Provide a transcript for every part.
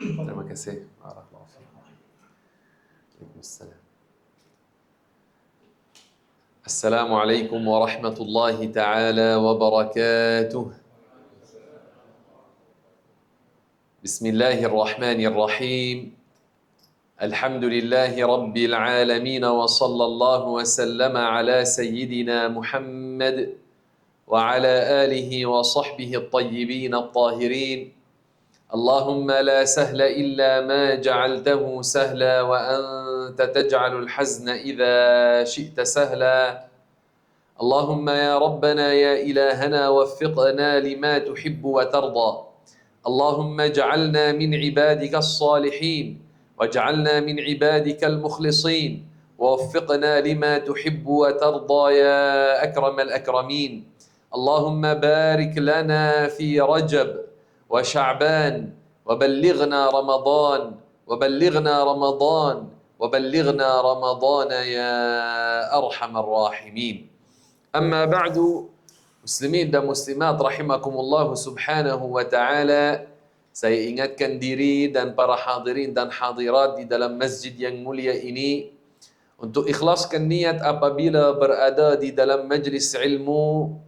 Terima kasih. Barakallahu fiik. Waalaikumsalam. Assalamualaikum warahmatullahi taala wabarakatuh. Bismillahirrahmanirrahim. Alhamdulillahi rabbil alamin wa sallallahu wa sallama ala sayyidina Muhammad wa ala alihi wa sahbihi at-tayyibin at-tahirin. اللهم لا سهل إلا ما جعلته سهلا وأنت تجعل الحزن إذا شئت سهلا. اللهم يا ربنا يا إلهنا وفقنا لما تحب وترضى. اللهم اجعلنا من عبادك الصالحين واجعلنا من عبادك المخلصين ووفقنا لما تحب وترضى يا أكرم الأكرمين. اللهم بارك لنا في رجب وشعبان وبلغنا رمضان وبلغنا رمضان يا أرحم الراحمين. أما بعد، muslimin dan muslimat rahimakumullah subhanahu wa ta'ala, saya ingatkan diri dan para hadirin dan hadirat di dalam masjid yang mulia ini untuk ikhlaskan niat apabila berada di dalam majlis ilmu,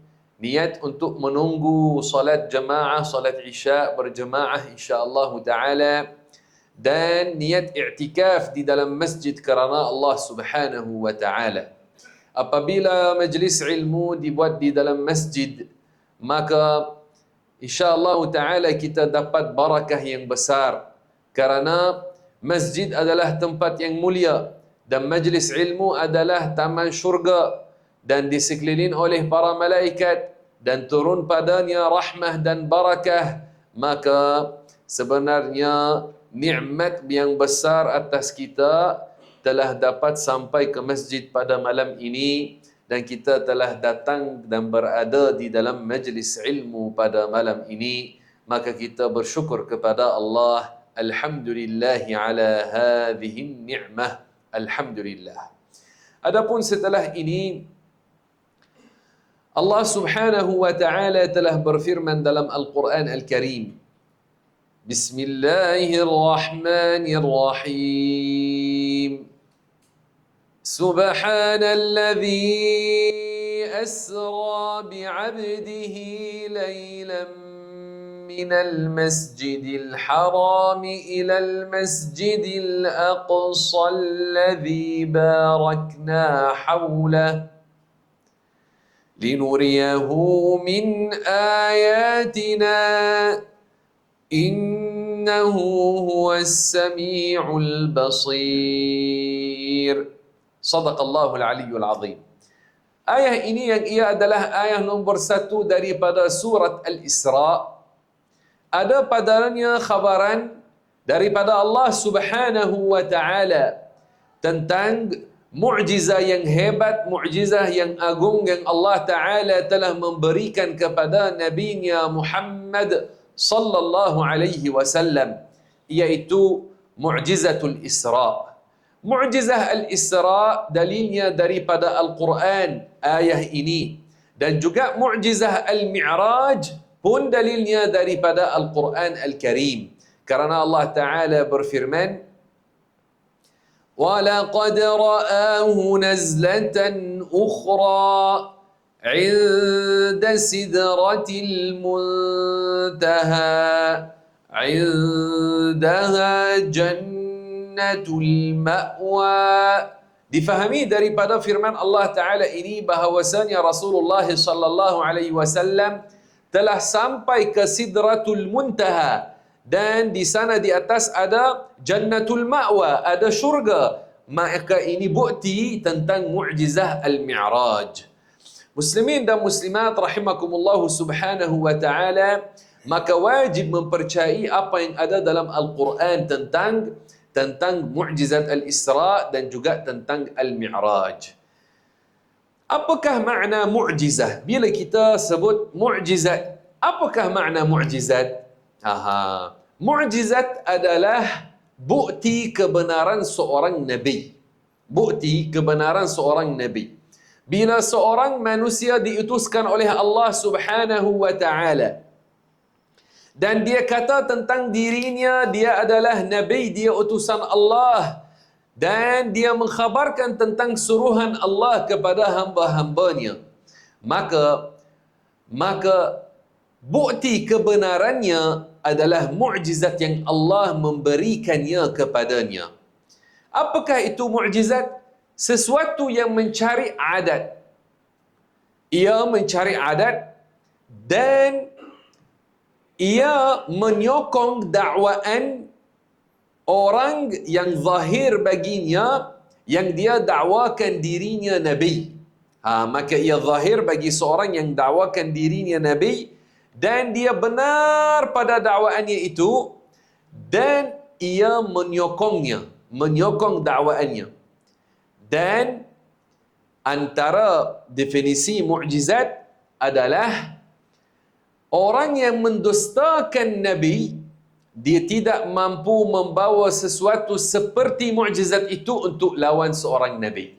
niat untuk menunggu salat jamaah, salat isya berjamaah insya-Allah taala, dan niat i'tikaf di dalam masjid kerana Allah Subhanahu wa taala. Apabila majlis ilmu dibuat di dalam masjid, maka insya-Allah taala kita dapat barakah yang besar, kerana masjid adalah tempat yang mulia dan majlis ilmu adalah taman syurga dan disekeliling oleh para malaikat dan turun padanya rahmah dan barakah. Maka sebenarnya nikmat yang besar atas kita telah dapat sampai ke masjid pada malam ini, dan kita telah datang dan berada di dalam majlis ilmu pada malam ini. Maka kita bersyukur kepada Allah. Alhamdulillahi ala hadhihi ni'mah. Alhamdulillah. Adapun setelah ini, Allah Subhanahu wa ta'ala telah berfirman dalam Al-Quran Al-Karim. Bismillahirrahmanirrahim. Subhanalladzi asra bi'abdihi laylan minal masjidil harami ilal masjidil aqsa alladzi barakna hawlah لنريه من آياتنا إنه هو السميع البصير. صدق الله العلي العظيم. Ayat ini yang ia adalah ayat nombor 1 daripada surat Al-Isra. Ada padanya khabaran daripada Allah Subhanahu wa ta'ala tentang mu'jizah yang hebat, mu'jizah yang agung yang Allah Ta'ala telah memberikan kepada Nabi-Nya Muhammad sallallahu alaihi wasallam, iaitu mu'jizatul Isra. Mu'jizah Al-Isra dalilnya daripada Al-Quran, ayat ini, dan juga mu'jizah Al-Mi'raj pun dalilnya daripada Al-Quran Al-Karim, kerana Allah Ta'ala berfirman, وَلَقَدْ رَآهُ نَزْلَةً أُخْرَى عِنْدَ سِدْرَةِ الْمُنْتَهَى عِنْدَهَا جَنَّةُ الْمَأْوَى. Difahami daripada firman Allah Ta'ala ini bahawasanya Rasulullah sallallahu alaihi wasallam telah sampai ke Sidratul Muntaha, dan di sana di atas ada Jannatul Ma'wa, ada syurga. Maka ini bukti tentang mu'jizah Al-Mi'raj. Muslimin dan muslimat rahimakumullah subhanahu wa ta'ala, maka wajib mempercayai apa yang ada dalam Al-Quran tentang mu'jizat Al-Isra dan juga tentang Al-Mi'raj. Apakah makna mu'jizah? Bila kita sebut mu'jizat, apakah makna mu'jizat? Mu'jizat adalah bukti kebenaran seorang Nabi. Bukti kebenaran seorang Nabi. Bila seorang manusia diutuskan oleh Allah Subhanahu wa ta'ala Dan dia kata tentang dirinya, dia adalah Nabi, dia utusan Allah. Dan dia mengkhabarkan tentang suruhan Allah kepada hamba-hambanya. Maka bukti kebenarannya adalah mukjizat yang Allah memberikannya kepadanya. Apakah itu mukjizat? Sesuatu yang mencari adat. Ia mencari adat dan ia menyokong dakwaan orang yang zahir baginya, yang dia dakwakan dirinya Nabi. Maka ia zahir bagi seorang yang dakwakan dirinya Nabi dan dia benar pada dakwaannya itu dan ia menyokong dakwaannya. Dan antara definisi mukjizat adalah orang yang mendustakan Nabi, dia tidak mampu membawa sesuatu seperti mukjizat itu untuk lawan seorang Nabi.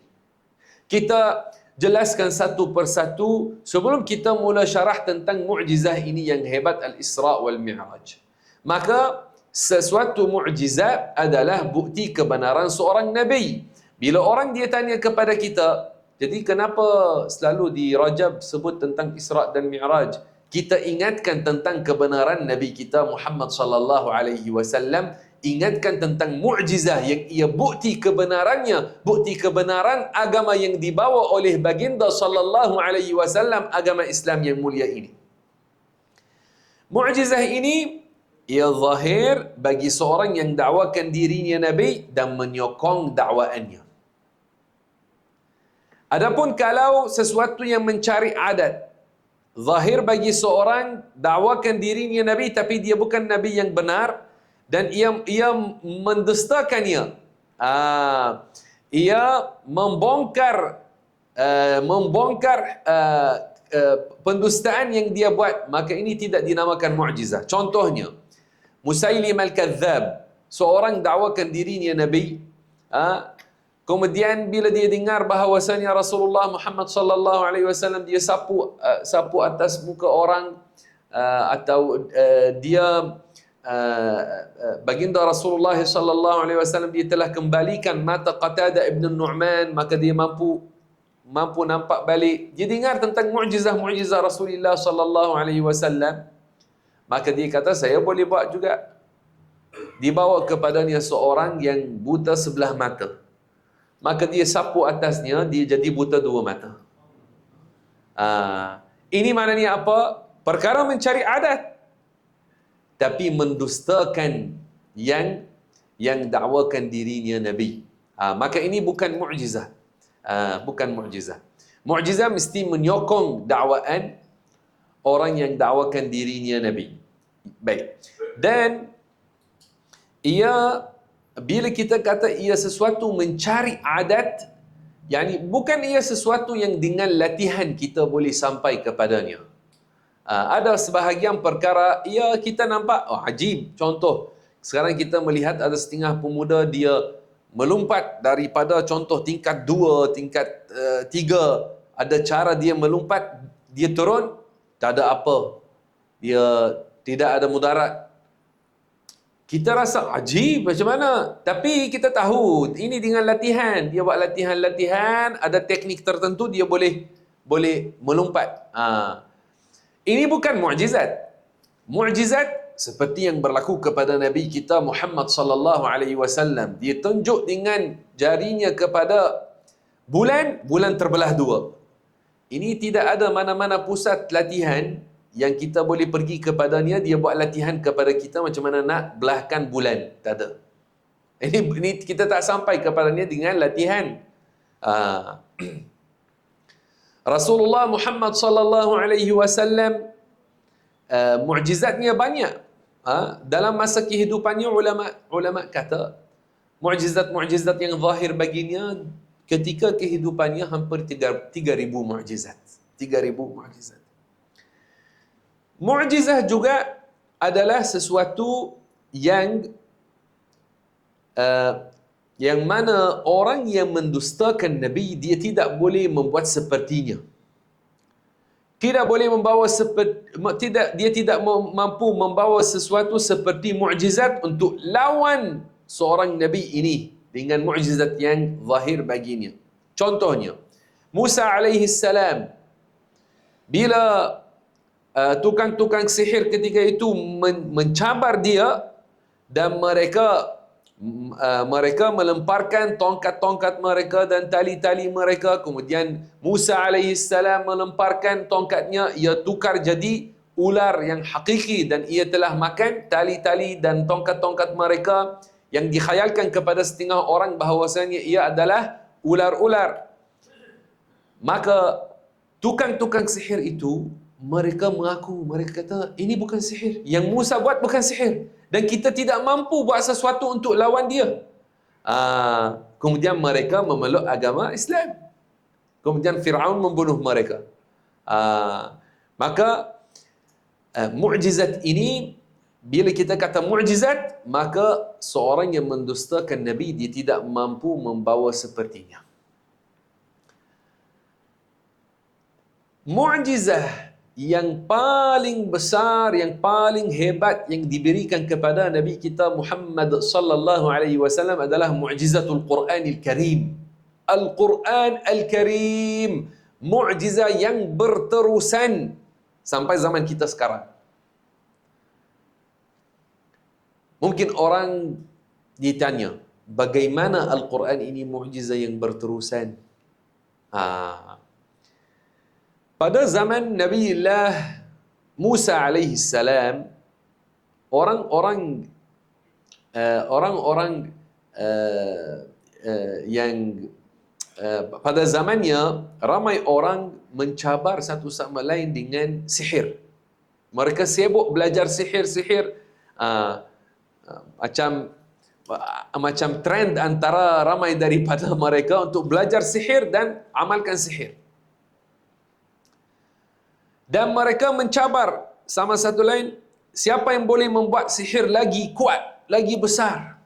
Kita jelaskan satu persatu sebelum kita mula syarah tentang mukjizah ini yang hebat, Al-Isra' wal Mi'raj. Maka sesuatu mukjizat adalah bukti kebenaran seorang Nabi. Bila orang dia tanya kepada kita, jadi kenapa selalu di Rajab sebut tentang Isra' dan Mi'raj? Kita ingatkan tentang kebenaran Nabi kita Muhammad sallallahu alaihi wasallam, ingatkan tentang mukjizah yang ia bukti kebenarannya, bukti kebenaran agama yang dibawa oleh baginda sallallahu alaihi wasallam, agama Islam yang mulia ini. Mukjizah ini ia zahir bagi seorang yang dakwakan dirinya Nabi dan menyokong dakwaannya. Adapun kalau sesuatu yang mencari adat, zahir bagi seorang dakwakan dirinya Nabi tapi dia bukan Nabi yang benar dan ia mendustakannya. Ia membongkar pendustaan yang dia buat, maka ini tidak dinamakan mukjizah. Contohnya Musailim al-Kadzab, seorang dakwakan dirinya Nabi, kemudian bila dia dengar bahawasanya Rasulullah Muhammad sallallahu alaihi wasallam dia sapu atas muka orang, atau dia baginda Rasulullah sallallahu alaihi wasallam dia telah kembalikan mata Qatadah ibn Nu'man, maka dia mampu nampak balik. Dia dengar tentang mukjizah Rasulullah sallallahu alaihi wasallam, maka dia kata saya boleh buat juga. Dibawa kepadanya seorang yang buta sebelah mata, maka dia sapu atasnya, dia jadi buta dua mata. Ini maknanya apa? Perkara mencari adat, tapi mendustakan yang dakwakan dirinya Nabi. Maka ini bukan mukjizah. Bukan mukjizah. Mukjizah mesti menyokong dakwaan orang yang dakwakan dirinya Nabi. Baik. Dan ia, bila kita kata ia sesuatu mencari adat, yani bukan ia sesuatu yang dengan latihan kita boleh sampai kepadanya. Ada sebahagian perkara ia kita nampak ajib. Contoh, sekarang kita melihat ada setengah pemuda dia melompat daripada contoh tingkat 2, tingkat 3. Ada cara dia melompat, dia turun, tak ada apa. Dia tidak ada mudarat. Kita rasa ajib macam mana? Tapi kita tahu ini dengan latihan. Dia buat latihan, ada teknik tertentu dia boleh melompat. Ini bukan mukjizat. Mukjizat seperti yang berlaku kepada Nabi kita Muhammad sallallahu alaihi wasallam. Dia tunjuk dengan jarinya kepada bulan terbelah dua. Ini tidak ada mana-mana pusat latihan yang kita boleh pergi kepadanya, dia buat latihan kepada kita macam mana nak belahkan bulan. Tak ada. Ini kita tak sampai kepadanya dengan latihan. Rasulullah Muhammad sallallahu alaihi wasallam mukjizatnya banyak. Dalam masa kehidupannya ulama kata mukjizat yang zahir baginya ketika kehidupannya hampir 3,000 mukjizat. 3,000 mukjizat. Mukjizah juga adalah sesuatu yang mana orang yang mendustakan Nabi dia tidak boleh membuat sepertinya. tidak boleh membawa dia tidak mampu membawa sesuatu seperti mukjizat untuk lawan seorang nabi ini dengan mukjizat yang zahir baginya. Contohnya, Musa alaihi salam bila tukang-tukang sihir ketika itu mencabar dia dan mereka melemparkan tongkat-tongkat mereka dan tali-tali mereka. Kemudian Musa alaihi salam melemparkan tongkatnya, ia tukar jadi ular yang hakiki dan ia telah makan tali-tali dan tongkat-tongkat mereka yang dikhayalkan kepada setengah orang bahawasanya ia adalah ular-ular. Maka tukang-tukang sihir itu mereka mengaku, mereka kata ini bukan sihir, yang Musa buat bukan sihir dan kita tidak mampu buat sesuatu untuk lawan dia. Kemudian mereka memeluk agama Islam. Kemudian Fir'aun membunuh mereka. Maka mukjizat ini, bila kita kata mukjizat, maka seorang yang mendustakan Nabi dia tidak mampu membawa sepertinya. Mukjizat yang paling besar, yang paling hebat yang diberikan kepada Nabi kita Muhammad sallallahu alaihi wasallam adalah mukjizatul Quranil Karim. Al-Quran Al-Karim, mukjizat yang berterusan sampai zaman kita sekarang. Mungkin orang ditanya, bagaimana Al-Quran ini mukjizat yang berterusan? Pada zaman Nabiullah Musa alaihi salam, orang-orang yang pada zamannya ramai orang mencabar satu sama lain dengan sihir. Mereka sibuk belajar sihir-sihir, macam trend antara ramai daripada mereka untuk belajar sihir dan amalkan sihir. Dan mereka mencabar sama satu lain, siapa yang boleh membuat sihir lagi kuat, lagi besar.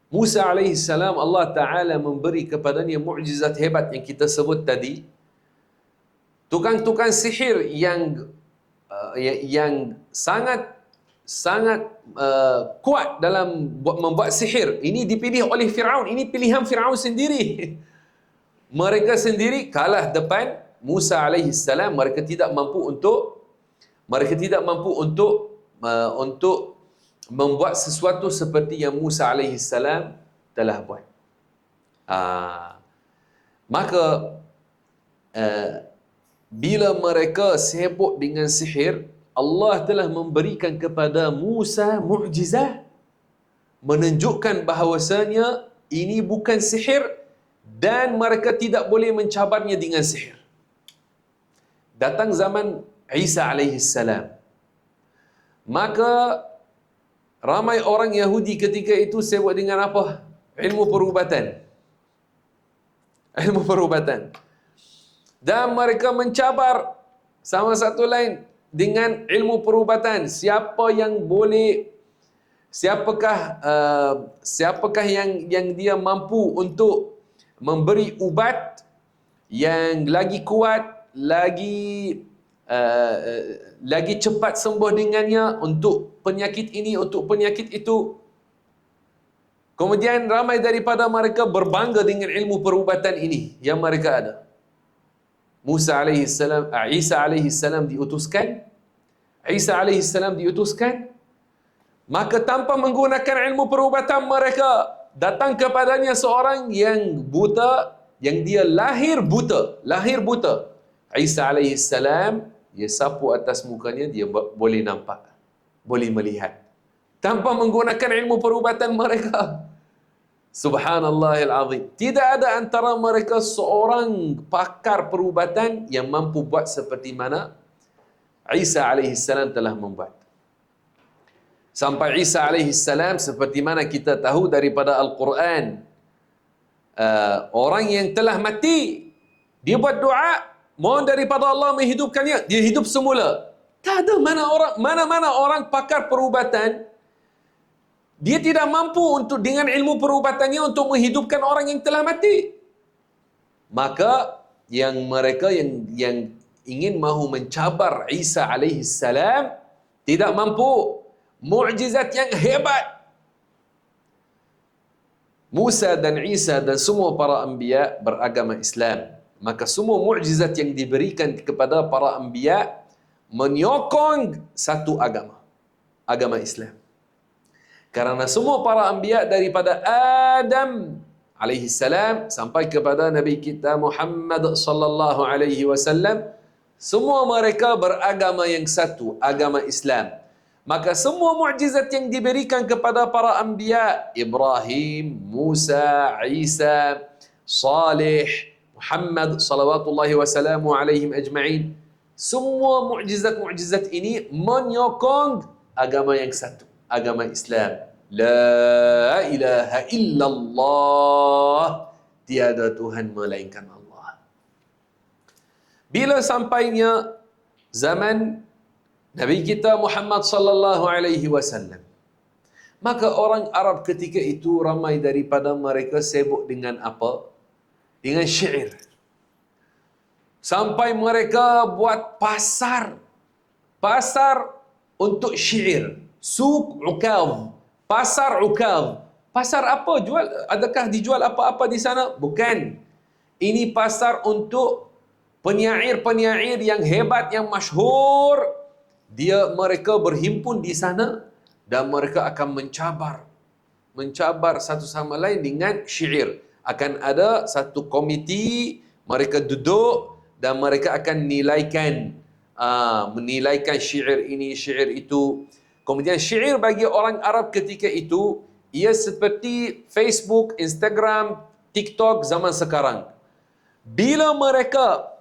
Musa alaihi salam, Allah Ta'ala memberi kepadanya mukjizat hebat yang kita sebut tadi. Tukang-tukang sihir yang sangat kuat dalam membuat sihir, ini dipilih oleh Fir'aun. Ini pilihan Fir'aun sendiri. Mereka sendiri kalah depan Musa alaihi salam. Mereka tidak mampu untuk membuat sesuatu seperti yang Musa alaihi salam telah buat. Maka bila mereka sibuk dengan sihir, Allah telah memberikan kepada Musa mukjizat menunjukkan bahawasanya ini bukan sihir dan mereka tidak boleh mencabarnya dengan sihir. Datang zaman Isa alaihi salam, maka ramai orang Yahudi ketika itu sibuk dengan apa? Ilmu perubatan. Ilmu perubatan. Dan mereka mencabar sama satu lain dengan ilmu perubatan. Siapakah yang dia mampu untuk memberi ubat yang lagi kuat, lagi cepat sembuh dengannya untuk penyakit ini, untuk penyakit itu. Kemudian ramai daripada mereka berbangga dengan ilmu perubatan ini yang mereka ada. Isa alaihi salam diutuskan, maka tanpa menggunakan ilmu perubatan mereka, datang kepadanya seorang yang buta, yang dia lahir buta. Isa alaihi salam, dia sapu atas mukanya, dia boleh nampak, boleh melihat, tanpa menggunakan ilmu perubatan mereka. Subhanallahil azim. Tidak ada antara mereka seorang pakar perubatan yang mampu buat seperti mana Isa alaihi salam telah membuat. Sampai Isa alaihi salam, seperti mana kita tahu daripada Al-Quran, orang yang telah mati, dia buat doa, mohon daripada Allah menghidupkannya, dia hidup semula. Tak ada mana-mana orang pakar perubatan, dia tidak mampu untuk dengan ilmu perubatannya untuk menghidupkan orang yang telah mati. Maka yang mereka yang ingin mahu mencabar Isa alaihi salam, tidak mampu. Mukjizat yang hebat. Musa dan Isa dan semua para anbiya beragama Islam. Maka semua mukjizat yang diberikan kepada para anbiya menyokong satu agama, agama Islam. Kerana semua para anbiya daripada Adam alaihi salam sampai kepada Nabi kita Muhammad sallallahu alaihi wasallam, semua mereka beragama yang satu, agama Islam. Maka semua mukjizat yang diberikan kepada para anbiya, Ibrahim, Musa, Isa, Salih, Muhammad salawatullahi wasallamu alaihim ajma'in, semua mukjizat-mukjizat ini menyokong agama yang satu, agama Islam. La ilaha illallah, tiada Tuhan melainkan Allah. Bila sampainya zaman Nabi kita Muhammad sallallahu alaihi wasallam, maka orang Arab ketika itu ramai daripada mereka sibuk dengan apa? Dengan syair. Sampai mereka buat pasar untuk syair. Suq Ukaz, pasar Ukaz. Pasar apa? Adakah dijual apa-apa di sana? Bukan. Ini pasar untuk penyair-penyair yang hebat, yang masyhur. Mereka berhimpun di sana dan mereka akan mencabar satu sama lain dengan syair. Akan ada satu komiti, mereka duduk dan mereka akan menilaikan syair ini, syair itu. Kemudian syair bagi orang Arab ketika itu, ia seperti Facebook, Instagram, TikTok zaman sekarang. Bila mereka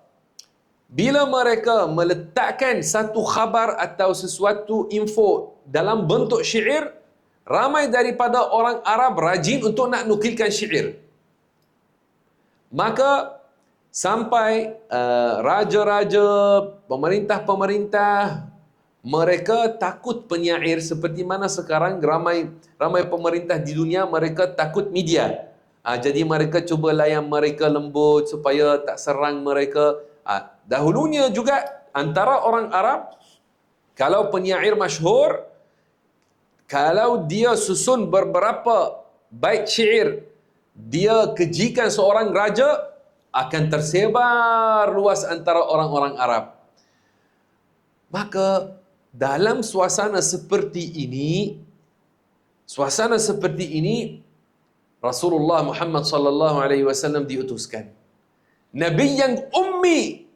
meletakkan satu khabar atau sesuatu info dalam bentuk syair, ramai daripada orang Arab rajin untuk nak nukilkan syair. Maka sampai raja-raja, pemerintah-pemerintah, mereka takut penyair seperti mana sekarang ramai pemerintah di dunia mereka takut media. Jadi mereka cuba layan mereka lembut supaya tak serang mereka. Dahulunya juga antara orang Arab, kalau penyair masyhur, kalau dia susun beberapa bait syair, dia kejikan seorang raja, akan tersebar luas antara orang-orang Arab. Maka dalam suasana seperti ini, Rasulullah Muhammad sallallahu alaihi wasallam diutuskan. Nabi yang ummi.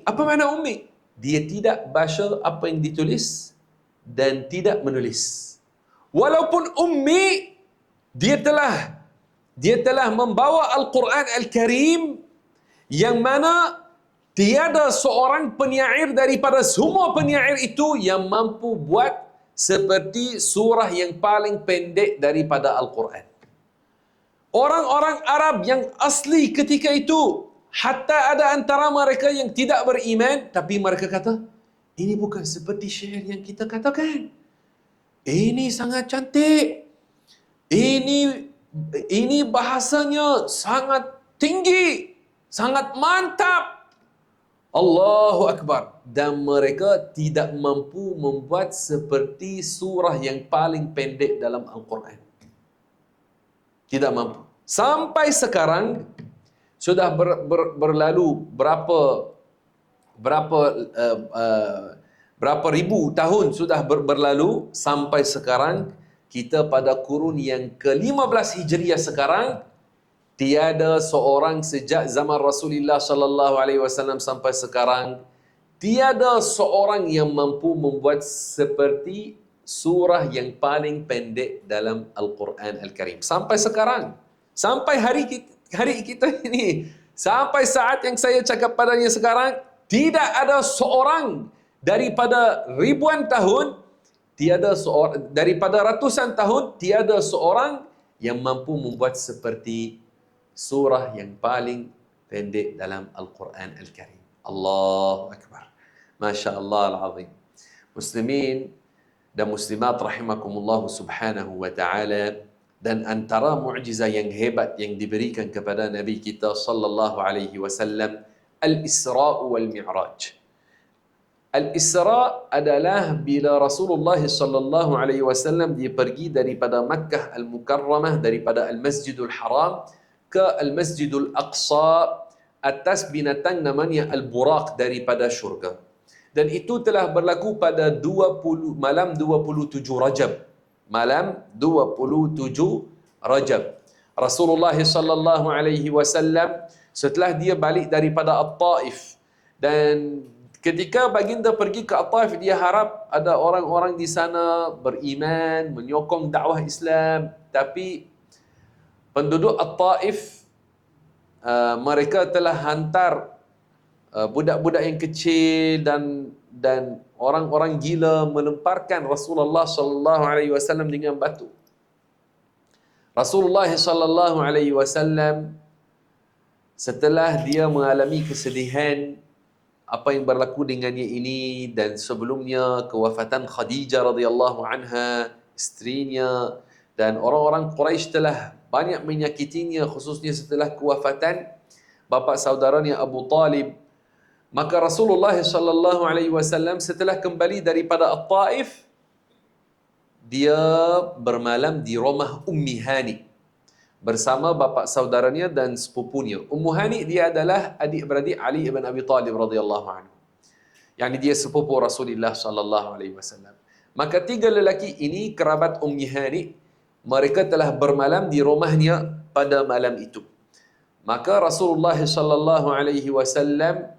Apa makna ummi? Dia tidak baca apa yang ditulis dan tidak menulis. Walaupun ummi, dia telah membawa Al-Quran Al-Karim yang mana tiada seorang penyair daripada semua penyair itu yang mampu buat seperti surah yang paling pendek daripada Al-Quran. Orang-orang Arab yang asli ketika itu, hatta ada antara mereka yang tidak beriman, tapi mereka kata, ini bukan seperti syair yang kita katakan. Ini sangat cantik. Ini bahasanya sangat tinggi, sangat mantap. Allahu Akbar. Dan mereka tidak mampu membuat seperti surah yang paling pendek dalam Al-Quran. Tidak mampu. Sampai sekarang sudah berlalu berapa ribu tahun sudah berlalu sampai sekarang. Kita pada kurun yang ke-15 Hijriah sekarang, tiada seorang sejak zaman Rasulullah sallallahu alaihi wasallam sampai sekarang, tiada seorang yang mampu membuat seperti surah yang paling pendek dalam Al-Quran Al-Karim. Sampai sekarang, sampai hari kita ini, sampai saat yang saya cakap padanya sekarang, tidak ada seorang daripada ribuan tahun, daripada ratusan tahun, tiada seorang yang mampu membuat seperti surah yang paling pendek dalam Al-Quran Al-Karim. Allahu Akbar. Masya Allah Al-Azim. Muslimin dan muslimat rahimakumullah subhanahu wa ta'ala, dan antara mukjizat yang hebat yang diberikan kepada Nabi kita sallallahu alaihi wasallam Al-Isra' wal Mi'raj. Al-Isra' adalah bila Rasulullah sallallahu alaihi wasallam dia pergi daripada Makkah Al-Mukarramah, daripada Al-Masjidul Haram ke Al-Masjidul Aqsa atas binatang namanya Al-Buraq daripada syurga. Dan itu telah berlaku pada malam 27 Rajab. Malam 27 Rajab. Rasulullah sallallahu alaihi wasallam setelah dia balik daripada At-Taif, dan ketika baginda pergi ke At-Taif, dia harap ada orang-orang di sana beriman, menyokong dakwah Islam, tapi penduduk At-Taif mereka telah hantar budak-budak yang kecil dan orang-orang gila melemparkan Rasulullah sallallahu alaihi wasallam dengan batu. Rasulullah sallallahu alaihi wasallam setelah dia mengalami kesedihan apa yang berlaku dengannya ini, dan sebelumnya kewafatan Khadijah radhiyallahu anha, isterinya, dan orang-orang Quraisy telah banyak menyakitinya, khususnya setelah kewafatan bapa saudaranya Abu Talib. Maka Rasulullah sallallahu alaihi wasallam setelah kembali daripada At-Taif, dia bermalam di rumah Ummi Hani bersama bapa saudaranya dan sepupunya. Ummu Hani dia adalah adik-beradik Ali ibn Abi Talib radhiyallahu anhu. Yani dia sepupu Rasulullah sallallahu alaihi wasallam. Maka tiga lelaki ini kerabat Ummi Hani, mereka telah bermalam di rumahnya pada malam itu. Maka Rasulullah sallallahu alaihi wasallam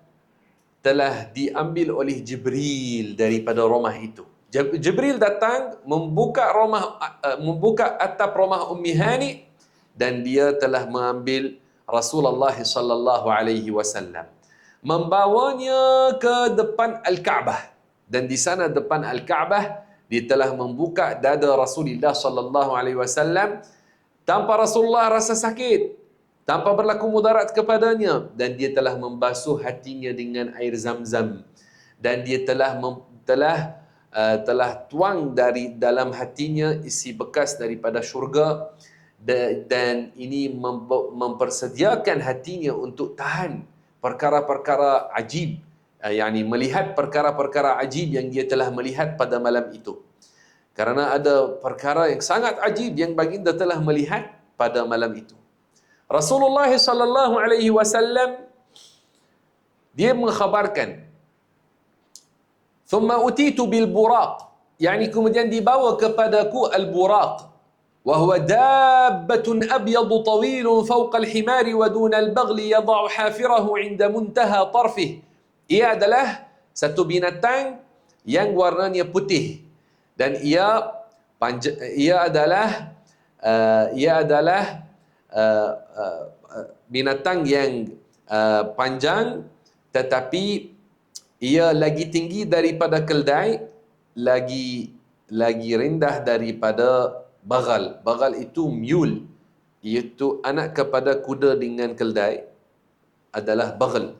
telah diambil oleh Jibril daripada rumah itu. Jibril datang membuka atap rumah Ummi Hani, dan dia telah mengambil Rasulullah sallallahu alaihi wasallam, membawanya ke depan Al-Kaabah, dan di sana depan Al-Kaabah dia telah membuka dada Rasulullah sallallahu alaihi wasallam tanpa Rasulullah rasa sakit, tanpa berlaku mudarat kepadanya, dan dia telah membasuh hatinya dengan air Zam-Zam, dan dia telah tuang dari dalam hatinya isi bekas daripada syurga, dan ini mempersediakan hatinya untuk tahan perkara-perkara ajib, yakni melihat perkara-perkara ajib yang dia telah melihat pada malam itu. Karena ada perkara yang sangat ajib yang baginda telah melihat pada malam itu. Rasulullah sallallahu alaihi wasallam dia mengkhabarkan, "Thumma utitu bil buraq", yakni kemudian dibawa kepadaku al-buraq, wa huwa dabbatun abyad tawil fawqa al-himar wa duna al-baghli yad'u hafirahu 'inda muntaha tarfih. Ia adalah satu binatang yang warnanya putih, dan ia adalah binatang yang panjang, tetapi ia lagi tinggi daripada keldai, lagi rendah daripada bagal. Bagal itu mule, iaitu anak kepada kuda dengan keldai adalah bagal.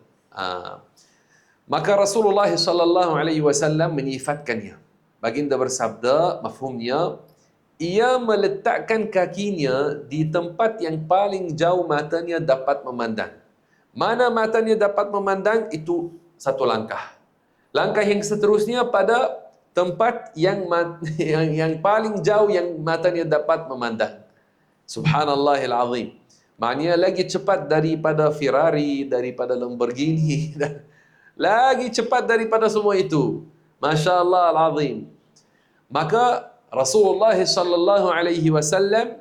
Maka Rasulullah sallallahu alaihi wasallam menyifatkannya. Baginda bersabda, mafhumnya, ia meletakkan kakinya di tempat yang paling jauh matanya dapat memandang. Mana matanya dapat memandang, itu satu langkah. Langkah yang seterusnya pada tempat yang paling jauh yang matanya dapat memandang. Subhanallahil azim. Maknanya lagi cepat daripada Ferrari, daripada Lamborghini, lagi cepat daripada semua itu. Masya Allah al-azim. Maka Rasulullah sallallahu alaihi wasallam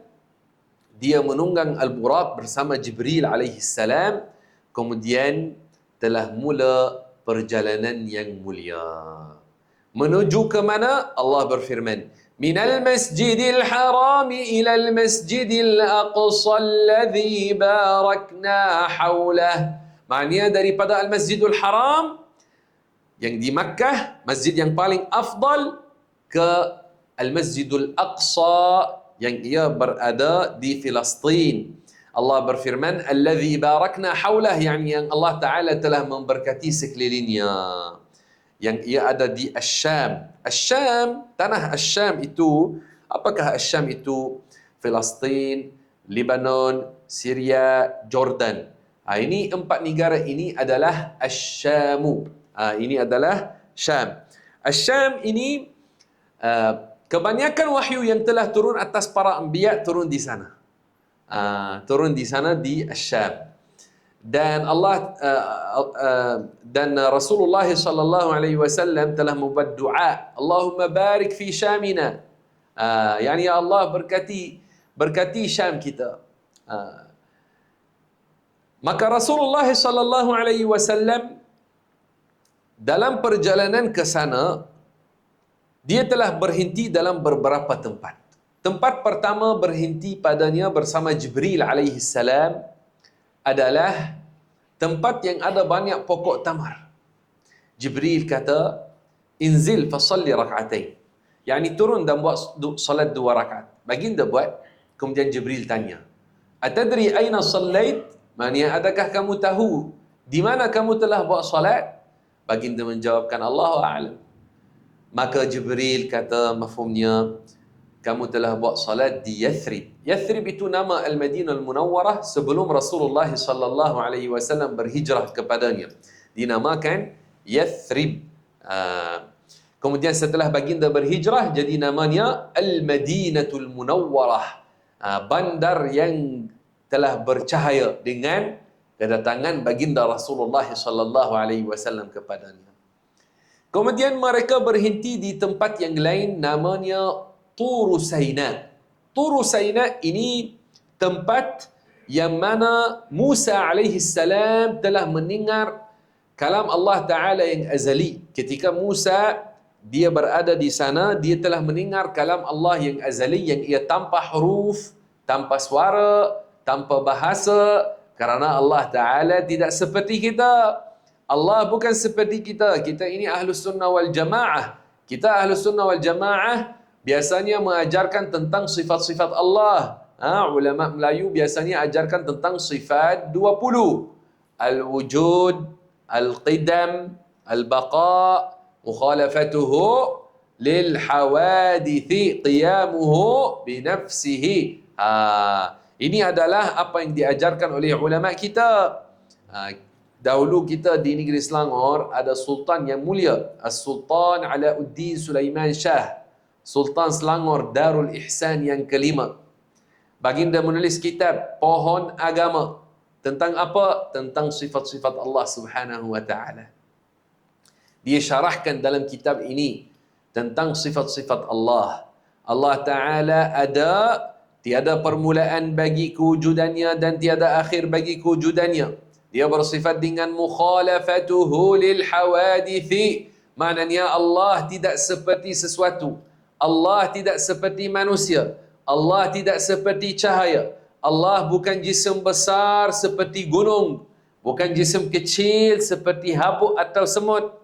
dia menunggang al-buraq bersama Jibril alaihi salam, kemudian telah mula perjalanan yang mulia. Menuju ke mana? Allah berfirman, "Minal masjidil haram ila al-masjidil aqsa alladhi barakna hawlah." Maknanya daripada al-Masjidul Haram yang di Makkah, masjid yang paling afdal, ke Al-Masjidul Aqsa yang ia berada di Filistin. Allah berfirman, "Alladhi barakna hawlah", yang Allah Ta'ala telah memberkati sekelilingnya. Yang ia ada di Asyam. Asyam, tanah Asyam itu, apakah Asyam itu? Filistin, Lebanon, Syria, Jordan. Ini 4 negara ini adalah Asy-Syamu. Ini adalah Syam. Asy-Syam ini kebanyakan wahyu yang telah turun atas para anbiya turun di sana. Turun di sana di Asy-Syam. Dan Allah dan Rasulullah sallallahu alaihi wasallam telah membuat doa, Allahumma barik fi Syamina. Yani ya Allah berkati Syam kita. Maka Rasulullah sallallahu alaihi wasallam dalam perjalanan ke sana dia telah berhenti dalam beberapa tempat. Tempat pertama berhenti padanya bersama Jibril alaihi salam adalah tempat yang ada banyak pokok tamar. Jibril kata, "Inzil fasalli rak'atain." Yani turun dan buat salat 2 rakaat. Baginda buat, kemudian Jibril tanya, "Atadri aina sallait?" Maksudnya, adakah kamu tahu di mana kamu telah buat salat? Baginda menjawabkan, Allahu a'lam. Maka Jibril kata mafhumnya, kamu telah buat salat di Yathrib. Yathrib itu nama Al-Madinah Al-Munawwarah sebelum Rasulullah sallallahu alaihi wasallam berhijrah kepadanya. Dinamakan Yathrib. Kemudian setelah baginda berhijrah jadi namanya Al-Madinatul Munawwarah. Bandar yang telah bercahaya dengan kedatangan baginda Rasulullah sallallahu alaihi wasallam kepadanya. Kemudian mereka berhenti di tempat yang lain namanya Turu Saina. Turu Saina ini tempat yang mana Musa alaihi salam telah mendengar kalam Allah Ta'ala yang azali. Ketika Musa dia berada di sana, dia telah mendengar kalam Allah yang azali yang ia tanpa huruf, tanpa suara, tanpa bahasa, kerana Allah Ta'ala tidak seperti kita. Allah bukan seperti kita. Kita ini Ahlus Sunnah wal Jamaah. Kita Ahlus Sunnah wal Jamaah biasanya mengajarkan tentang sifat-sifat Allah. Ulama Melayu biasanya ajarkan tentang sifat 20. Al-wujud, al-qidam, al-baqa, mukhalafatuhu lil-hawadithi, qiyamuhu binafsihi. Ini adalah apa yang diajarkan oleh ulama kita. Dahulu kita di negeri Selangor ada sultan yang mulia, As-Sultan Alauddin Sulaiman Shah, Sultan Selangor Darul Ihsan yang kelima. Baginda menulis kitab Pohon Agama. Tentang apa? Tentang sifat-sifat Allah Subhanahu wa taala. Dia syarahkan dalam kitab ini tentang sifat-sifat Allah. Allah Ta'ala ada, tiada permulaan bagi kewujudannya dan tiada akhir bagi kewujudannya. Dia bersifat dengan mukhalafatuhu lil hawadithi. Maknanya Allah tidak seperti sesuatu. Allah tidak seperti manusia. Allah tidak seperti cahaya. Allah bukan jisim besar seperti gunung. Bukan jisim kecil seperti habuk atau semut.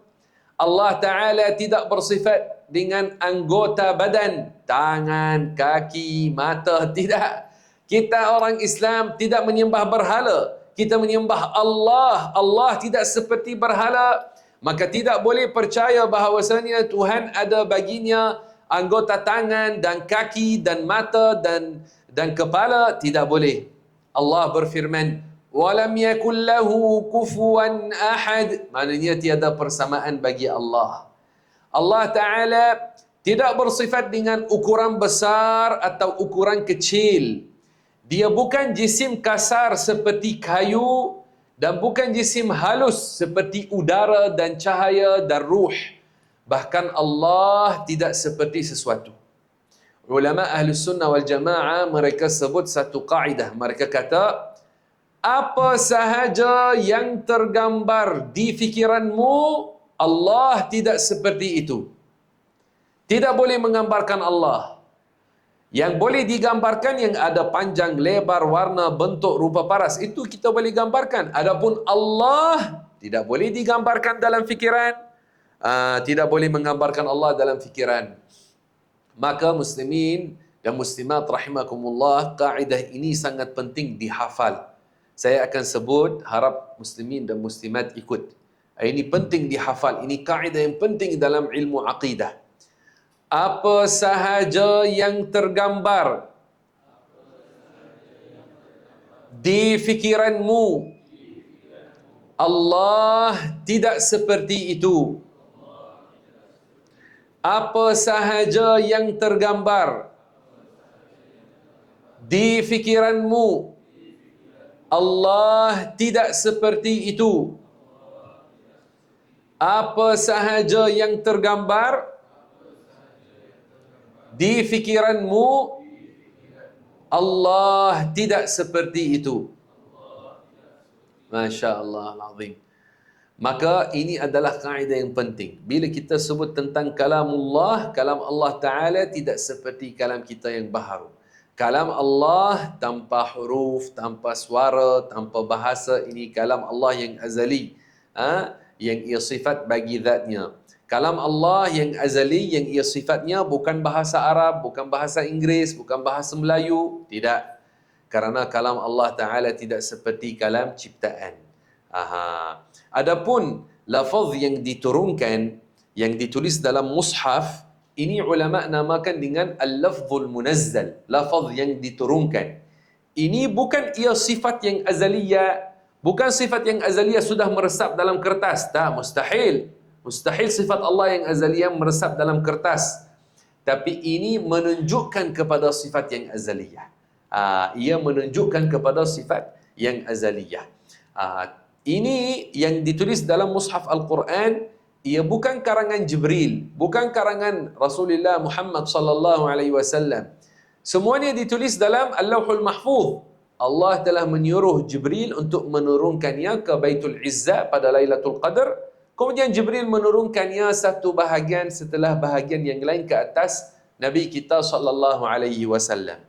Allah Ta'ala tidak bersifat dengan anggota badan. Tangan, kaki, mata. Tidak. Kita orang Islam tidak menyembah berhala. Kita menyembah Allah. Allah tidak seperti berhala. Maka tidak boleh percaya bahawasanya Tuhan ada baginya anggota tangan dan kaki dan mata dan kepala. Tidak boleh. Allah berfirman, walam yakul lahu kufuwan ahad. Maknanya tiada persamaan bagi Allah. Allah Ta'ala tidak bersifat dengan ukuran besar atau ukuran kecil. Dia bukan jisim kasar seperti kayu dan bukan jisim halus seperti udara dan cahaya dan ruh. Bahkan Allah tidak seperti sesuatu. Ulama Ahlus Sunnah wal Jamaah mereka sebut satu kaedah. Mereka kata, apa sahaja yang tergambar di fikiranmu, Allah tidak seperti itu. Tidak boleh menggambarkan Allah. Yang boleh digambarkan yang ada panjang, lebar, warna, bentuk, rupa, paras. Itu kita boleh gambarkan. Adapun Allah tidak boleh digambarkan dalam fikiran. Tidak boleh menggambarkan Allah dalam fikiran. Maka muslimin dan muslimat rahimakumullah, kaedah ini sangat penting dihafal. Saya akan sebut, harap muslimin dan muslimat ikut. Ini penting dihafal. Ini kaedah yang penting dalam ilmu aqidah. Apa sahaja yang tergambar di fikiranmu, Allah tidak seperti itu. Apa sahaja yang tergambar di fikiranmu, Allah tidak seperti itu. Apa sahaja yang tergambar di fikiranmu, Allah tidak seperti itu. Masya Allah al-Azim. Maka ini adalah kaedah yang penting. Bila kita sebut tentang kalamullah, kalam Allah Ta'ala tidak seperti kalam kita yang baharu. Kalam Allah tanpa huruf, tanpa suara, tanpa bahasa, ini kalam Allah yang azali. Yang ia sifat bagi zatnya. Kalam Allah yang azali, yang ia sifatnya bukan bahasa Arab, bukan bahasa Inggeris, bukan bahasa Melayu. Tidak. Kerana kalam Allah Ta'ala tidak seperti kalam ciptaan. Adapun lafaz yang diturunkan, yang ditulis dalam mushaf, ini ulama namakan dengan al-lafzul munazzal, lafaz yang diturunkan. Ini bukan ia sifat yang azaliyah, bukan sifat yang azaliyah sudah meresap dalam kertas. Tak, mustahil. Mustahil sifat Allah yang azaliyah meresap dalam kertas. Tapi ini menunjukkan kepada sifat yang azaliyah. Ia menunjukkan kepada sifat yang azaliyah. Ini yang ditulis dalam mushaf Al-Quran, ia bukan karangan Jibril, bukan karangan Rasulullah Muhammad sallallahu alaihi wasallam. Semuanya ditulis dalam Al-Lauhul Mahfuz. Allah telah menyuruh Jibril untuk menurunkannya ke Baitul Izzah pada Lailatul Qadar. Kemudian Jibril menurunkannya satu bahagian setelah bahagian yang lain ke atas Nabi kita sallallahu alaihi wasallam.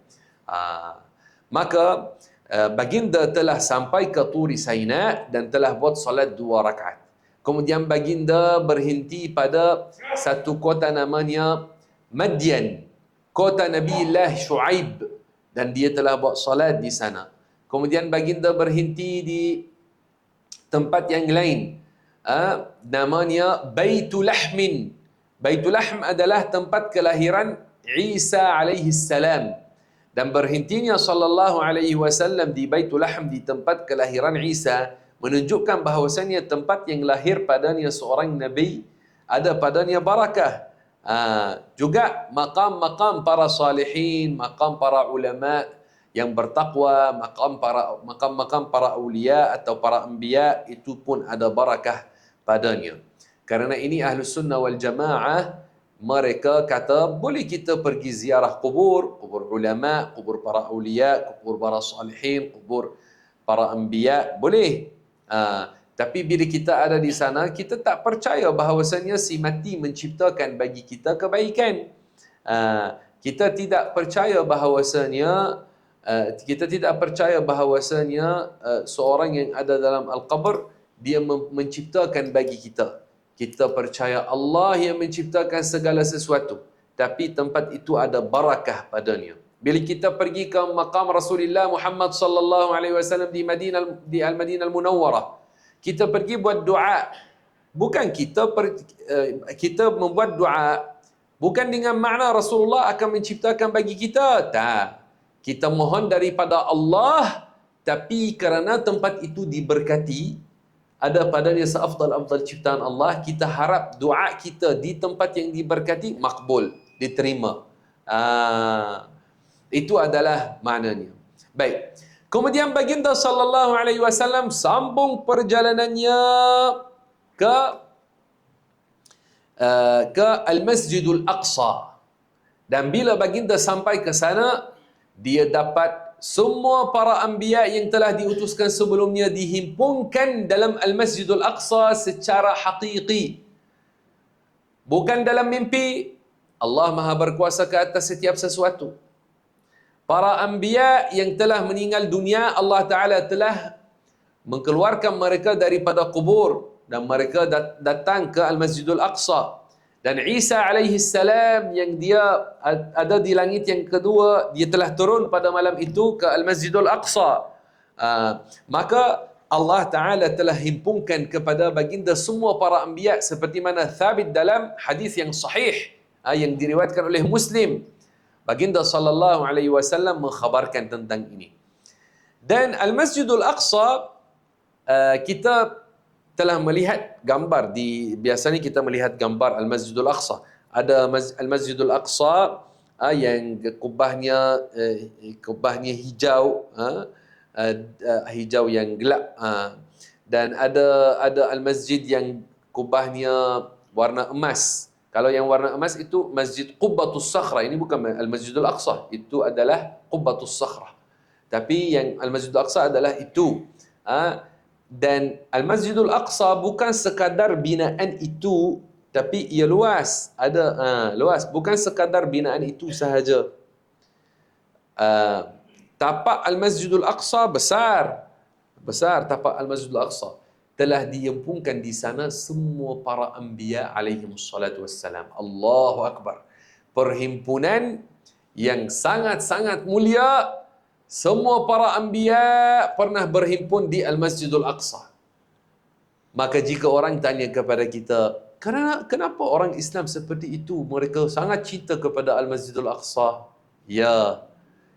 Maka baginda telah sampai ke Turi Saina dan telah buat solat 2 rakaat. Kemudian baginda berhenti pada satu kota namanya Madian, kota Nabiullah Shu'aib, dan dia telah buat solat di sana. Kemudian baginda berhenti di tempat yang lain, namanya Baitul Lahmin. Baitul Lahm adalah tempat kelahiran Isa alaihi salam. Dan berhentinya sallallahu alaihi wasallam di Baitul Lahm, di tempat kelahiran Isa, menunjukkan bahawasanya tempat yang lahir padanya seorang Nabi, ada padanya barakah. Juga maqam-maqam para salihin, maqam para ulama yang bertakwa, maqam-maqam para awliya atau para anbiya, itu pun ada barakah padanya. Kerana ini Ahlus Sunnah wal Jamaah, mereka kata boleh kita pergi ziarah kubur, kubur ulama, kubur para awliya, kubur para salihin, kubur para anbiya, boleh. Tapi bila kita ada di sana, kita tak percaya bahawasanya si mati menciptakan bagi kita kebaikan. Kita tidak percaya bahawasanya seorang yang ada dalam al-qabr dia menciptakan bagi kita. Kita percaya Allah yang menciptakan segala sesuatu, tapi tempat itu ada barakah padanya. Bila kita pergi ke maqam Rasulullah Muhammad sallallahu alaihi wasallam di Al-Madinah Al-Munawwarah, kita pergi buat doa. Bukan kita membuat doa bukan dengan makna Rasulullah akan menciptakan bagi kita. Tak. Kita mohon daripada Allah, tapi kerana tempat itu diberkati, ada padanya seafdal-afdal ciptaan Allah, kita harap doa kita di tempat yang diberkati makbul, diterima. Itu adalah maknanya. Baik. Kemudian baginda sallallahu alaihi wasallam sambung perjalanannya ke Al-Masjidul Aqsa. Dan bila baginda sampai ke sana, dia dapat semua para anbiya yang telah diutuskan sebelumnya dihimpunkan dalam Al-Masjidul Aqsa secara hakiki. Bukan dalam mimpi. Allah Maha berkuasa ke atas setiap sesuatu. Para anbiya yang telah meninggal dunia, Allah Ta'ala telah mengeluarkan mereka daripada kubur dan mereka datang ke Al-Masjidul Aqsa. Dan Isa alaihi salam yang dia ada di langit yang kedua, dia telah turun pada malam itu ke Al-Masjidul Aqsa. Maka Allah Ta'ala telah himpunkan kepada baginda semua para anbiya seperti mana thabit dalam hadis yang sahih yang diriwayatkan oleh Muslim. Baginda sallallahu alaihi wasallam mengkhabarkan tentang ini. Dan Al-Masjidul Aqsa, kita telah melihat gambar biasanya kita melihat gambar Al-Masjidul Aqsa. Ada Al-Masjidul Aqsa yang kubahnya hijau, hijau yang gelap, dan ada Al-Masjid yang kubahnya warna emas. Kalau yang warna emas itu Masjid Qubbatus Sakhra. Ini bukan Al-Masjidul Aqsa, itu adalah Qubbatus Sakhra. Tapi yang Al-Masjidul Aqsa adalah itu. Dan Al-Masjidul Aqsa bukan sekadar binaan itu, tapi ia luas. Ada luas, bukan sekadar binaan itu sahaja. Tapak Al-Masjidul Aqsa besar. Besar tapak Al-Masjidul Aqsa. Telah diempunkan di sana semua para anbiya alaihimussalatu wassalam. Allahu Akbar. Perhimpunan yang sangat-sangat mulia. Semua para anbiya pernah berhimpun di Al-Masjidul Aqsa. Maka jika orang tanya kepada kita, kenapa orang Islam seperti itu? Mereka sangat cinta kepada Al-Masjidul Aqsa. Ya,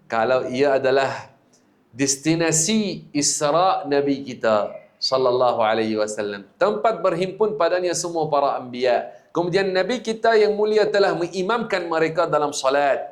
kalau ia adalah destinasi Isra' Nabi kita sallallahu alaihi wasallam, tempat berhimpun padanya semua para anbiya. Kemudian Nabi kita yang mulia telah mengimamkan mereka dalam salat.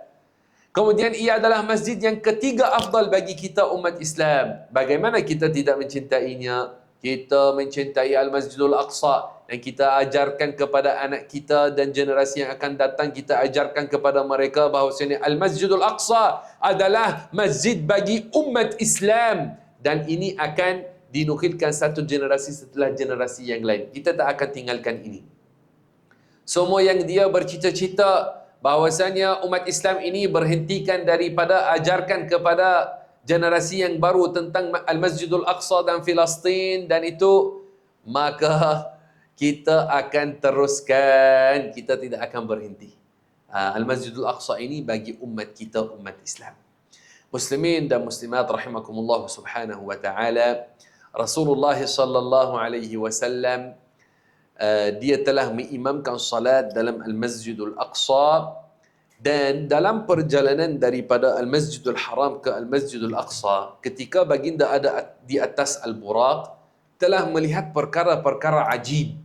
Kemudian ia adalah masjid yang ketiga afdal bagi kita umat Islam. Bagaimana kita tidak mencintainya? Kita mencintai Al-Masjidul Aqsa dan kita ajarkan kepada anak kita dan generasi yang akan datang, kita ajarkan kepada mereka bahawasanya Al-Masjidul Aqsa adalah masjid bagi umat Islam, dan ini akan dinukilkan satu generasi setelah generasi yang lain. Kita tak akan tinggalkan ini. Semua yang dia bercita-cita bahawasanya umat Islam ini berhentikan daripada ajarkan kepada generasi yang baru tentang Al-Masjidul Aqsa dan Filastin dan itu, maka kita akan teruskan, kita tidak akan berhenti. Al-Masjidul Aqsa ini bagi umat kita, umat Islam. Muslimin dan muslimat rahimakumullah subhanahu wa ta'ala, Rasulullah sallallahu alaihi wasallam dia telah mengimamkan salat dalam Al-Masjidul Aqsa, dan dalam perjalanan daripada Al-Masjidul Haram ke Al-Masjidul Aqsa, ketika baginda ada di atas Al-Buraq, telah melihat perkara-perkara ajib.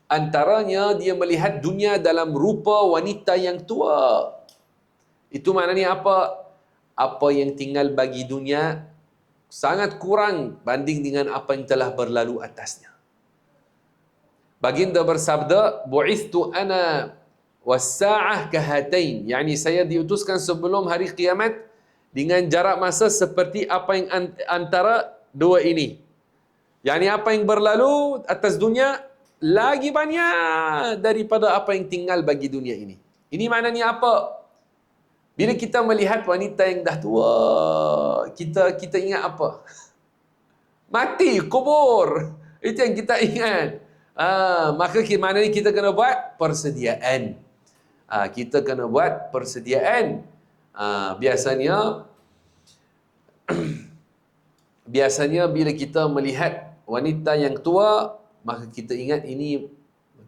Antaranya dia melihat dunia dalam rupa wanita yang tua. Itu maknanya apa? Apa yang tinggal bagi dunia sangat kurang banding dengan apa yang telah berlalu atasnya. Baginda bersabda, "Bu'ithtu ana was-sa'ah kahatain." Yani saya diutuskan sebelum hari kiamat dengan jarak masa seperti apa yang antara dua ini. Yani apa yang berlalu atas dunia lagi banyak daripada apa yang tinggal bagi dunia ini. Ini maknanya apa? Bila kita melihat wanita yang dah tua, kita ingat apa? Mati, kubur. Itu yang kita ingat. Maka maknanya kita kena buat persediaan. Kita kena buat persediaan. Biasanya bila kita melihat wanita yang tua, maka kita ingat ini,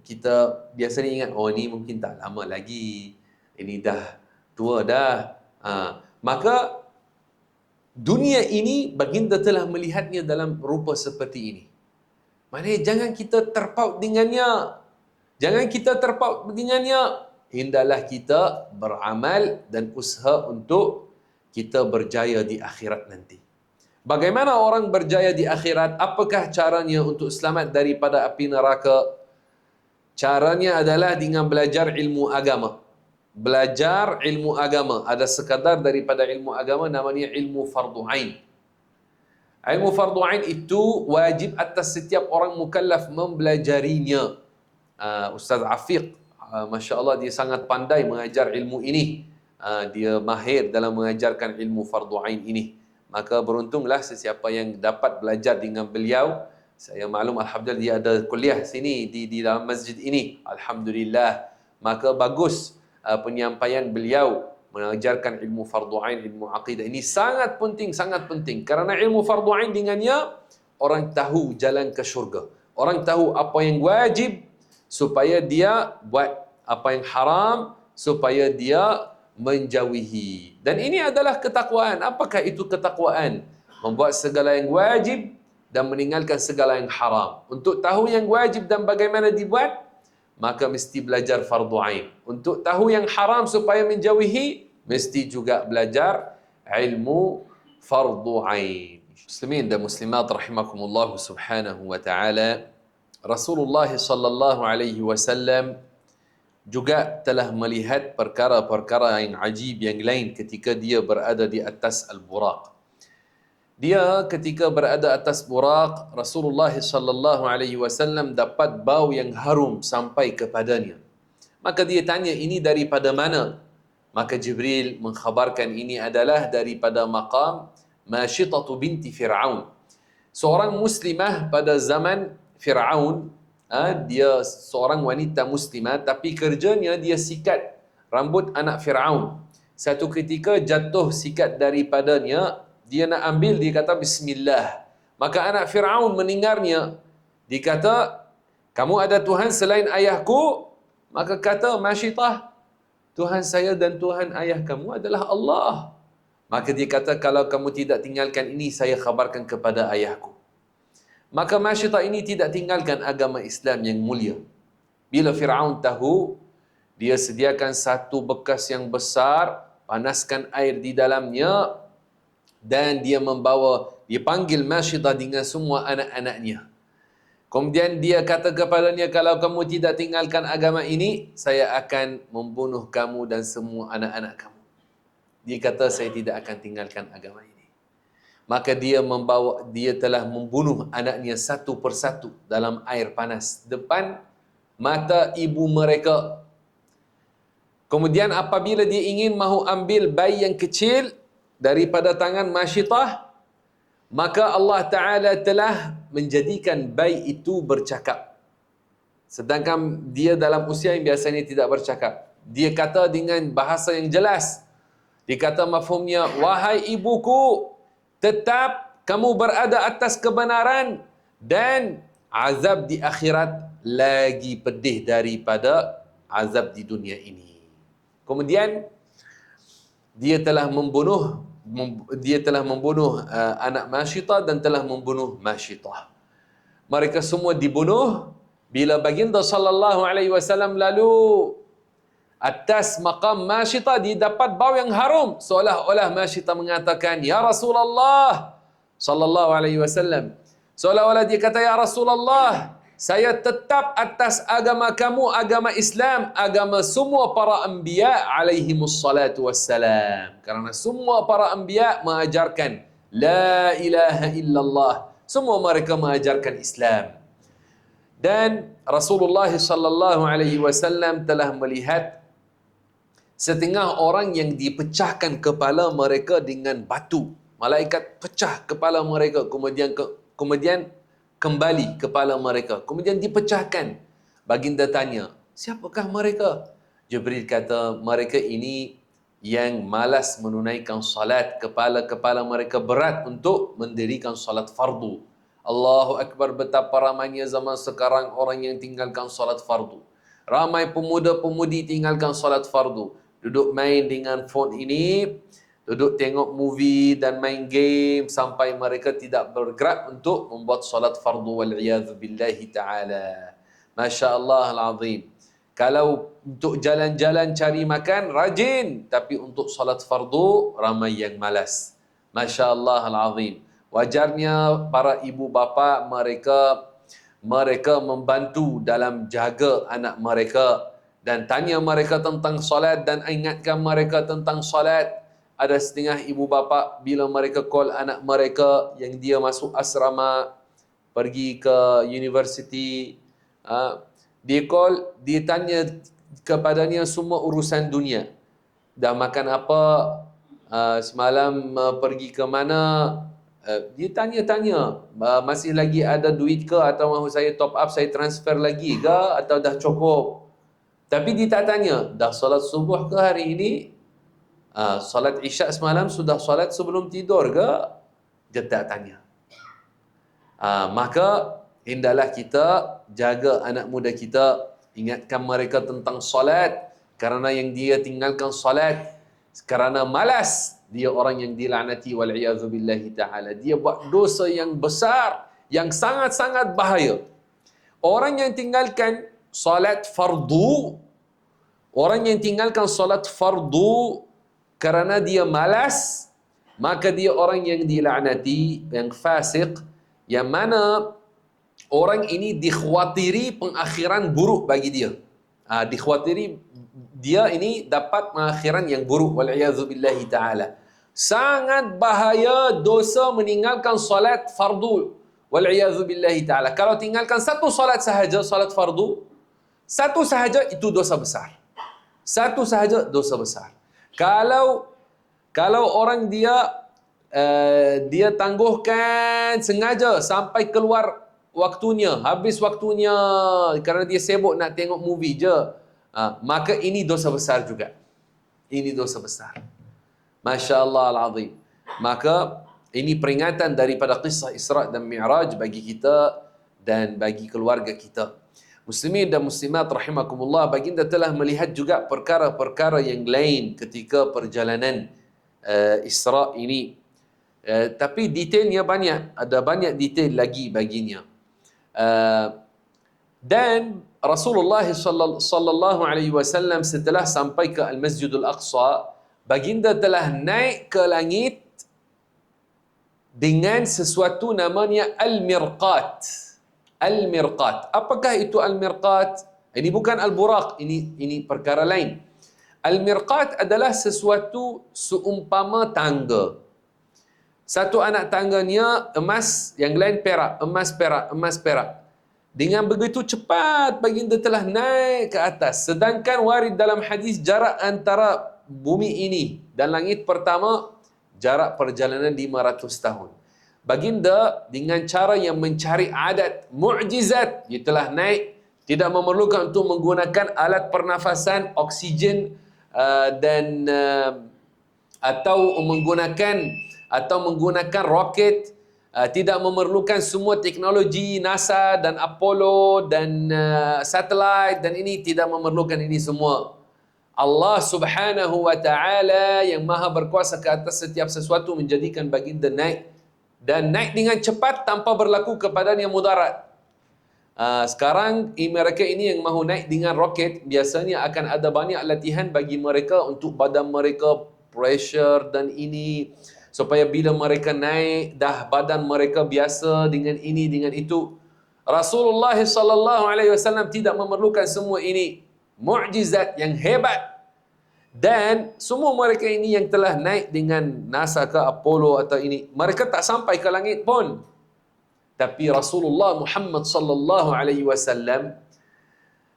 kita biasanya ingat, oh ni mungkin tak lama lagi, ini dah tua dah. Maka dunia ini baginda telah melihatnya dalam rupa seperti ini. Maknanya jangan kita terpaut dengannya. Jangan kita terpaut dengannya. Hendaklah kita beramal dan usaha untuk kita berjaya di akhirat nanti. Bagaimana orang berjaya di akhirat? Apakah caranya untuk selamat daripada api neraka? Caranya adalah dengan belajar ilmu agama. Belajar ilmu agama. Ada sekadar daripada ilmu agama namanya ilmu fardu ain. Ilmu fardu ain itu wajib atas setiap orang mukallaf mempelajarinya. Ustaz Afiq, Masya Allah, dia sangat pandai mengajar ilmu ini. Dia mahir dalam mengajarkan ilmu fardu ain ini. Maka beruntunglah sesiapa yang dapat belajar dengan beliau. Saya maklum, alhamdulillah, dia ada kuliah sini di dalam masjid ini. Alhamdulillah. Maka bagus penyampaian beliau mengajarkan ilmu fardu ain, ilmu akidah. Ini sangat penting, sangat penting. Kerana ilmu fardu ain dengannya orang tahu jalan ke syurga. Orang tahu apa yang wajib supaya dia buat, apa yang haram supaya dia menjauhi. Dan ini adalah ketakwaan. Apakah itu ketakwaan? Membuat segala yang wajib dan meninggalkan segala yang haram. Untuk tahu yang wajib dan bagaimana dibuat, maka mesti belajar fardu ain. Untuk tahu yang haram supaya menjauhi, mesti juga belajar ilmu fardu ain. Muslimin dan muslimat rahimakumullah subhanahu wa ta'ala, Rasulullah sallallahu alaihi wasallam juga telah melihat perkara-perkara yang ajib yang lain ketika dia berada di atas al-buraq. Dia ketika berada atas buraq, Rasulullah sallallahu alaihi wasallam dapat bau yang harum sampai kepadanya. Maka dia tanya, ini daripada mana? Maka Jibril mengkhabarkan ini adalah daripada maqam Mashitatu binti Fir'aun. Seorang muslimah pada zaman Fir'aun, dia seorang wanita muslimah, tapi kerjanya dia sikat rambut anak Fir'aun. Satu ketika jatuh sikat daripadanya, dia nak ambil, dia kata Bismillah. Maka anak Fir'aun mendengarnya, dia kata, kamu ada Tuhan selain ayahku? Maka kata Mashitah, Tuhan saya dan Tuhan ayah kamu adalah Allah. Maka dia kata, kalau kamu tidak tinggalkan ini, saya khabarkan kepada ayahku. Maka Mashitah ini tidak tinggalkan agama Islam yang mulia. Bila Fir'aun tahu, dia sediakan satu bekas yang besar, panaskan air di dalamnya, dan dia panggil Mashitah dengan semua anak-anaknya. Kemudian dia kata kepadanya, kalau kamu tidak tinggalkan agama ini, saya akan membunuh kamu dan semua anak-anak kamu. Dia kata, saya tidak akan tinggalkan agama ini. Maka dia telah membunuh anaknya satu persatu dalam air panas depan mata ibu mereka. Kemudian apabila dia ingin mahu ambil bayi yang kecil daripada tangan Mashitah, maka Allah Ta'ala telah menjadikan bayi itu bercakap. Sedangkan dia dalam usia yang biasanya tidak bercakap. Dia kata dengan bahasa yang jelas. Dia kata mafhumnya, wahai ibuku, tetap kamu berada atas kebenaran dan azab di akhirat lagi pedih daripada azab di dunia ini. Kemudian dia telah membunuh anak Mashitah dan telah membunuh Mashitah. Mereka semua dibunuh. Bila baginda sallallahu alaihi wasallam lalu atas maqam Mashitah, dia dapat bau yang harum, seolah-olah Mashitah mengatakan, ya Rasulullah sallallahu alaihi wasallam, seolah-olah dia kata, ya Rasulullah, saya tetap atas agama kamu, agama Islam, agama semua para anbiya alaihimus salatu wassalam. Kerana semua para anbiya mengajarkan la ilaha illallah, semua mereka mengajarkan Islam. Dan Rasulullah sallallahu alaihi wasallam telah melihat setengah orang yang dipecahkan kepala mereka dengan batu. Malaikat pecah kepala mereka, kemudian kembali kepala mereka, kemudian dipecahkan. Baginda tanya, siapakah mereka? Jibril kata, mereka ini yang malas menunaikan salat, kepala-kepala mereka berat untuk mendirikan salat fardu. Allahu Akbar, betapa ramainya zaman sekarang orang yang tinggalkan salat fardu. Ramai pemuda-pemudi tinggalkan salat fardu. Duduk main dengan phone ini, duduk tengok movie dan main game sampai mereka tidak bergerak untuk membuat salat fardu wal'iyadhu billahi ta'ala. Masya Allah al-azim. Kalau untuk jalan-jalan cari makan, rajin. Tapi untuk salat fardu, ramai yang malas. Masya Allah al-azim. Wajarnya para ibu bapa mereka membantu dalam jaga anak mereka dan tanya mereka tentang solat dan ingatkan mereka tentang solat. Ada setengah ibu bapa bila mereka call anak mereka yang dia masuk asrama, pergi ke universiti, dia call, dia tanya kepadanya semua urusan dunia. Dah makan apa, semalam pergi ke mana, dia tanya-tanya, masih lagi ada duit ke, atau mahu saya top up, saya transfer lagi ke, atau dah cukup. Tapi dia tak tanya, dah solat subuh ke hari ini? Solat isyak semalam sudah solat sebelum tidur ke? Dia tak tanya. Maka hendaklah kita jaga anak muda kita, ingatkan mereka tentang solat, kerana yang dia tinggalkan solat kerana malas, dia orang yang dilaknati wal'iyadhu billahi ta'ala. Dia buat dosa yang besar yang sangat-sangat bahaya. Orang yang tinggalkan solat fardu, orang yang tinggalkan solat fardu kerana dia malas, maka dia orang yang dilaknati, yang fasik, yang mana orang ini dikhawatiri pengakhiran buruk bagi dia. Dikhawatiri dia ini dapat pengakhiran yang buruk, wal'iyazubillahi ta'ala. Sangat bahaya dosa meninggalkan solat fardu, wal'iyazubillahi ta'ala. Kalau tinggalkan satu solat sahaja, solat fardu, satu sahaja itu dosa besar. Satu sahaja dosa besar. Kalau orang dia tangguhkan sengaja sampai keluar waktunya, habis waktunya kerana dia sibuk nak tengok movie je, maka ini dosa besar juga. Ini dosa besar. Masya Allah al-azim. Maka ini peringatan daripada kisah Isra' dan Mi'raj bagi kita dan bagi keluarga kita. Muslimin dan muslimat rahimakumullah, baginda telah melihat juga perkara-perkara yang lain ketika perjalanan Isra' ini. Tapi detailnya banyak, ada banyak detail lagi baginya. Dan Rasulullah sallallahu alaihi wasallam setelah sampai ke Al-Masjidul Aqsa, baginda telah naik ke langit dengan sesuatu namanya Al-Mirqat. Al-Mirqat. Apakah itu Al-Mirqat? Ini bukan Al-Buraq, ini perkara lain. Al-Mirqat adalah sesuatu seumpama tangga. Satu anak tangganya emas, yang lain perak, emas perak, emas perak. Dengan begitu cepat baginda telah naik ke atas. Sedangkan warid dalam hadis jarak antara bumi ini dan langit pertama, jarak perjalanan 500 tahun. Baginda dengan cara yang mencari adat mu'jizat, dia telah naik, tidak memerlukan untuk menggunakan alat pernafasan, oksigen atau menggunakan roket, tidak memerlukan semua teknologi NASA dan Apollo dan satelit, dan ini tidak memerlukan ini semua. Allah Subhanahu wa ta'ala yang maha berkuasa ke atas setiap sesuatu menjadikan baginda naik, dan naik dengan cepat tanpa berlaku kepadanya mudarat. Sekarang mereka ini yang mahu naik dengan roket, biasanya akan ada banyak latihan bagi mereka untuk badan mereka pressure dan ini, supaya bila mereka naik dah badan mereka biasa dengan ini dengan itu. Rasulullah sallallahu alaihi wasallam tidak memerlukan semua ini. Mukjizat yang hebat. Dan semua mereka ini yang telah naik dengan NASA ke Apollo atau ini, mereka tak sampai ke langit pun. Tapi Rasulullah Muhammad sallallahu alaihi wasallam,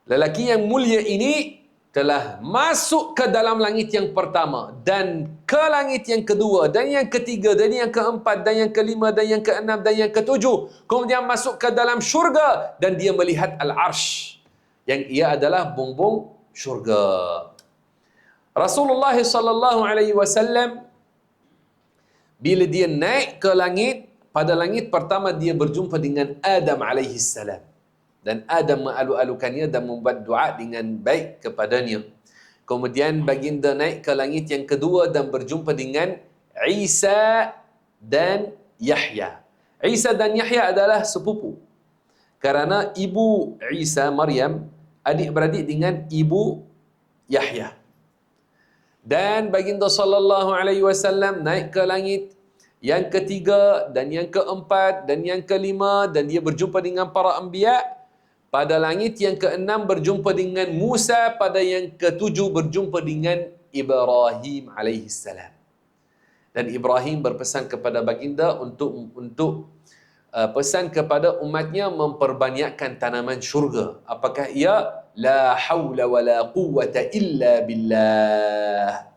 lelaki yang mulia ini, telah masuk ke dalam langit yang pertama dan ke langit yang kedua dan yang ketiga dan yang keempat dan yang kelima dan yang keenam dan yang ketujuh. Kemudian masuk ke dalam syurga dan dia melihat Al-Arsh yang ia adalah bumbung syurga. Rasulullah sallallahu alaihi wasallam bila dia naik ke langit, pada langit pertama dia berjumpa dengan Adam alaihi salam. Dan Adam mengalu-alukannya dan membuat doa dengan baik kepadanya. Kemudian baginda naik ke langit yang kedua dan berjumpa dengan Isa dan Yahya. Isa dan Yahya adalah sepupu. Kerana ibu Isa, Maryam, adik-beradik dengan ibu Yahya. Dan baginda sallallahu alaihi wasallam naik ke langit yang ketiga dan yang keempat dan yang kelima, dan dia berjumpa dengan para anbiya. Pada langit yang keenam berjumpa dengan Musa, pada yang ketujuh berjumpa dengan Ibrahim alaihi salam. Dan Ibrahim berpesan kepada baginda untuk pesan kepada umatnya memperbanyakkan tanaman syurga. Apakah ia? La hawla wa la quwwata illa billah.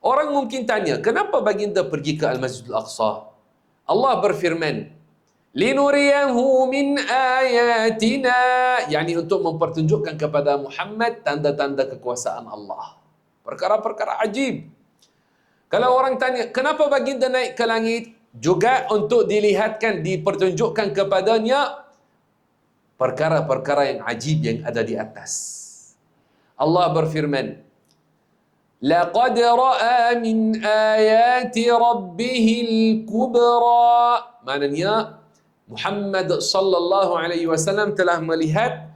Orang mungkin tanya, kenapa baginda pergi ke Al-Masjidul Aqsa? Allah berfirman, linuriyahu min ayatina, yakni untuk mempertunjukkan kepada Muhammad tanda-tanda kekuasaan Allah. Perkara-perkara ajib. Kalau orang tanya, kenapa baginda naik ke langit? Juga untuk dilihatkan, dipertunjukkan kepadanya perkara-perkara yang ajib yang ada di atas. Allah berfirman, laqad ra'a min ayati rabbihil kubra. Maknanya Muhammad sallallahu alaihi wasallam telah melihat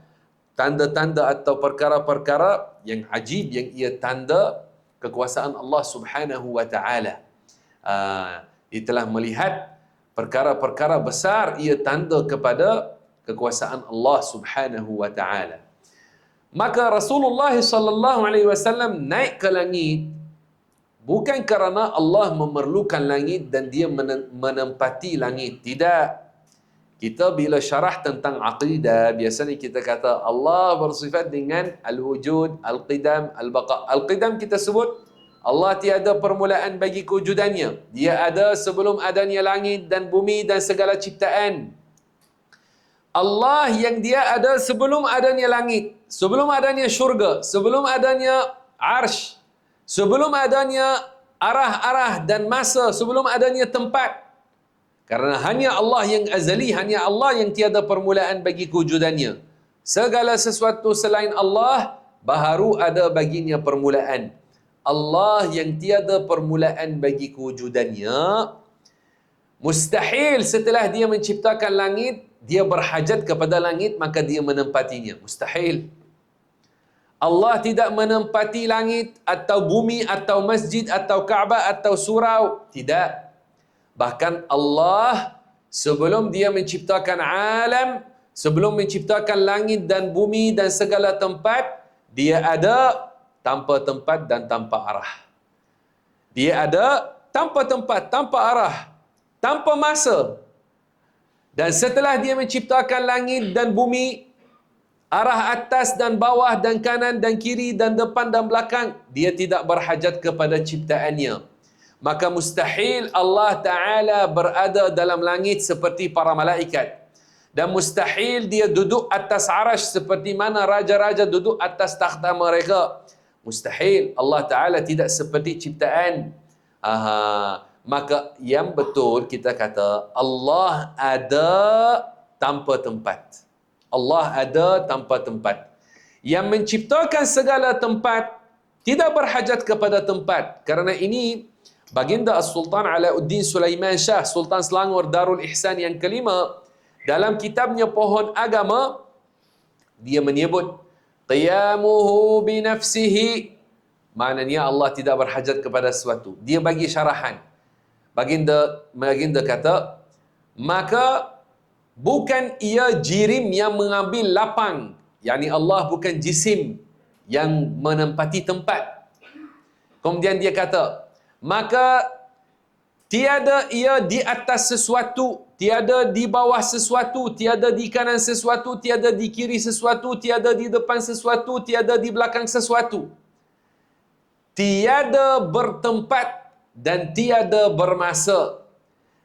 tanda-tanda atau perkara-perkara yang ajib yang ia tanda kekuasaan Allah Subhanahu wa taala. Dia telah melihat perkara-perkara besar ia tanda kepada kekuasaan Allah Subhanahu wa taala. Maka Rasulullah sallallahu alaihi wasallam naik ke langit bukan kerana Allah memerlukan langit dan dia menempati langit. Tidak. Kita bila syarah tentang aqidah, biasanya kita kata Allah bersifat dengan al-wujud, al-qidam, al-baqa. Al-qidam kita sebut Allah tiada permulaan bagi kewujudannya. Dia ada sebelum adanya langit dan bumi dan segala ciptaan. Allah yang dia ada sebelum adanya langit, sebelum adanya syurga, sebelum adanya arsh, sebelum adanya arah-arah dan masa, sebelum adanya tempat. Karena hanya Allah yang azali, hanya Allah yang tiada permulaan bagi kewujudannya. Segala sesuatu selain Allah baharu ada baginya permulaan. Allah yang tiada permulaan bagi kewujudannya, mustahil setelah dia menciptakan langit, dia berhajat kepada langit maka dia menempatinya. Mustahil. Allah tidak menempati langit atau bumi atau masjid atau Kaabah atau surau. Tidak. Bahkan Allah sebelum dia menciptakan alam, sebelum menciptakan langit dan bumi dan segala tempat, dia ada tanpa tempat dan tanpa arah. Dia ada tanpa tempat, tanpa arah, tanpa masa. Dan setelah dia menciptakan langit dan bumi, arah atas dan bawah dan kanan dan kiri dan depan dan belakang, dia tidak berhajat kepada ciptaannya. Maka mustahil Allah Ta'ala berada dalam langit seperti para malaikat. Dan mustahil dia duduk atas arash seperti mana raja-raja duduk atas takhta mereka. Mustahil. Allah Ta'ala tidak seperti ciptaan. Maka yang betul kita kata Allah ada tanpa tempat. Allah ada tanpa tempat. Yang menciptakan segala tempat tidak berhajat kepada tempat. Kerana ini Baginda As-Sultan Alauddin Sulaiman Shah, Sultan Selangor Darul Ihsan yang kelima, dalam kitabnya Pohon Agama, dia menyebut qiyamuhu binafsihi. Maknanya Allah tidak berhajat kepada sesuatu. Dia bagi syarahan. Baginda kata, maka bukan ia jirim yang mengambil lapang. Yani Allah bukan jisim yang menempati tempat. Kemudian dia kata, maka tiada ia di atas sesuatu, tiada di bawah sesuatu, tiada di kanan sesuatu, tiada di kiri sesuatu, tiada di depan sesuatu, tiada di belakang sesuatu. Tiada bertempat dan tiada bermasa.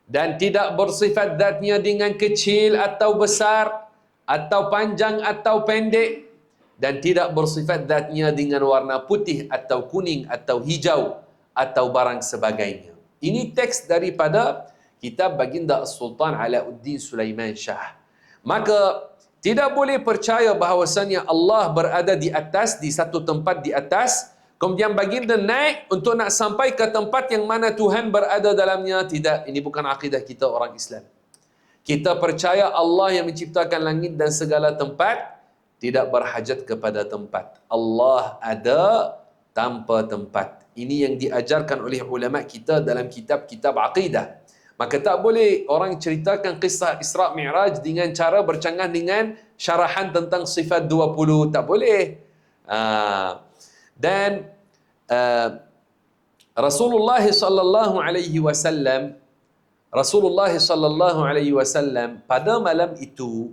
Dan tidak bersifat zatnya dengan kecil atau besar, atau panjang atau pendek. Dan tidak bersifat zatnya dengan warna putih atau kuning atau hijau atau barang sebagainya. Ini teks daripada kitab Baginda Sultan Alauddin Sulaiman Shah. Maka tidak boleh percaya bahawasanya Allah berada di atas, di satu tempat di atas, kemudian baginda naik untuk nak sampai ke tempat yang mana Tuhan berada dalamnya. Tidak, ini bukan akidah kita orang Islam. Kita percaya Allah yang menciptakan langit dan segala tempat tidak berhajat kepada tempat. Allah ada tanpa tempat. Ini yang diajarkan oleh ulama kita dalam kitab-kitab akidah. Maka tak boleh orang ceritakan kisah Isra' Mi'raj dengan cara bercanggah dengan syarahan tentang sifat 20. Tak boleh. Dan Rasulullah sallallahu alaihi wasallam pada malam itu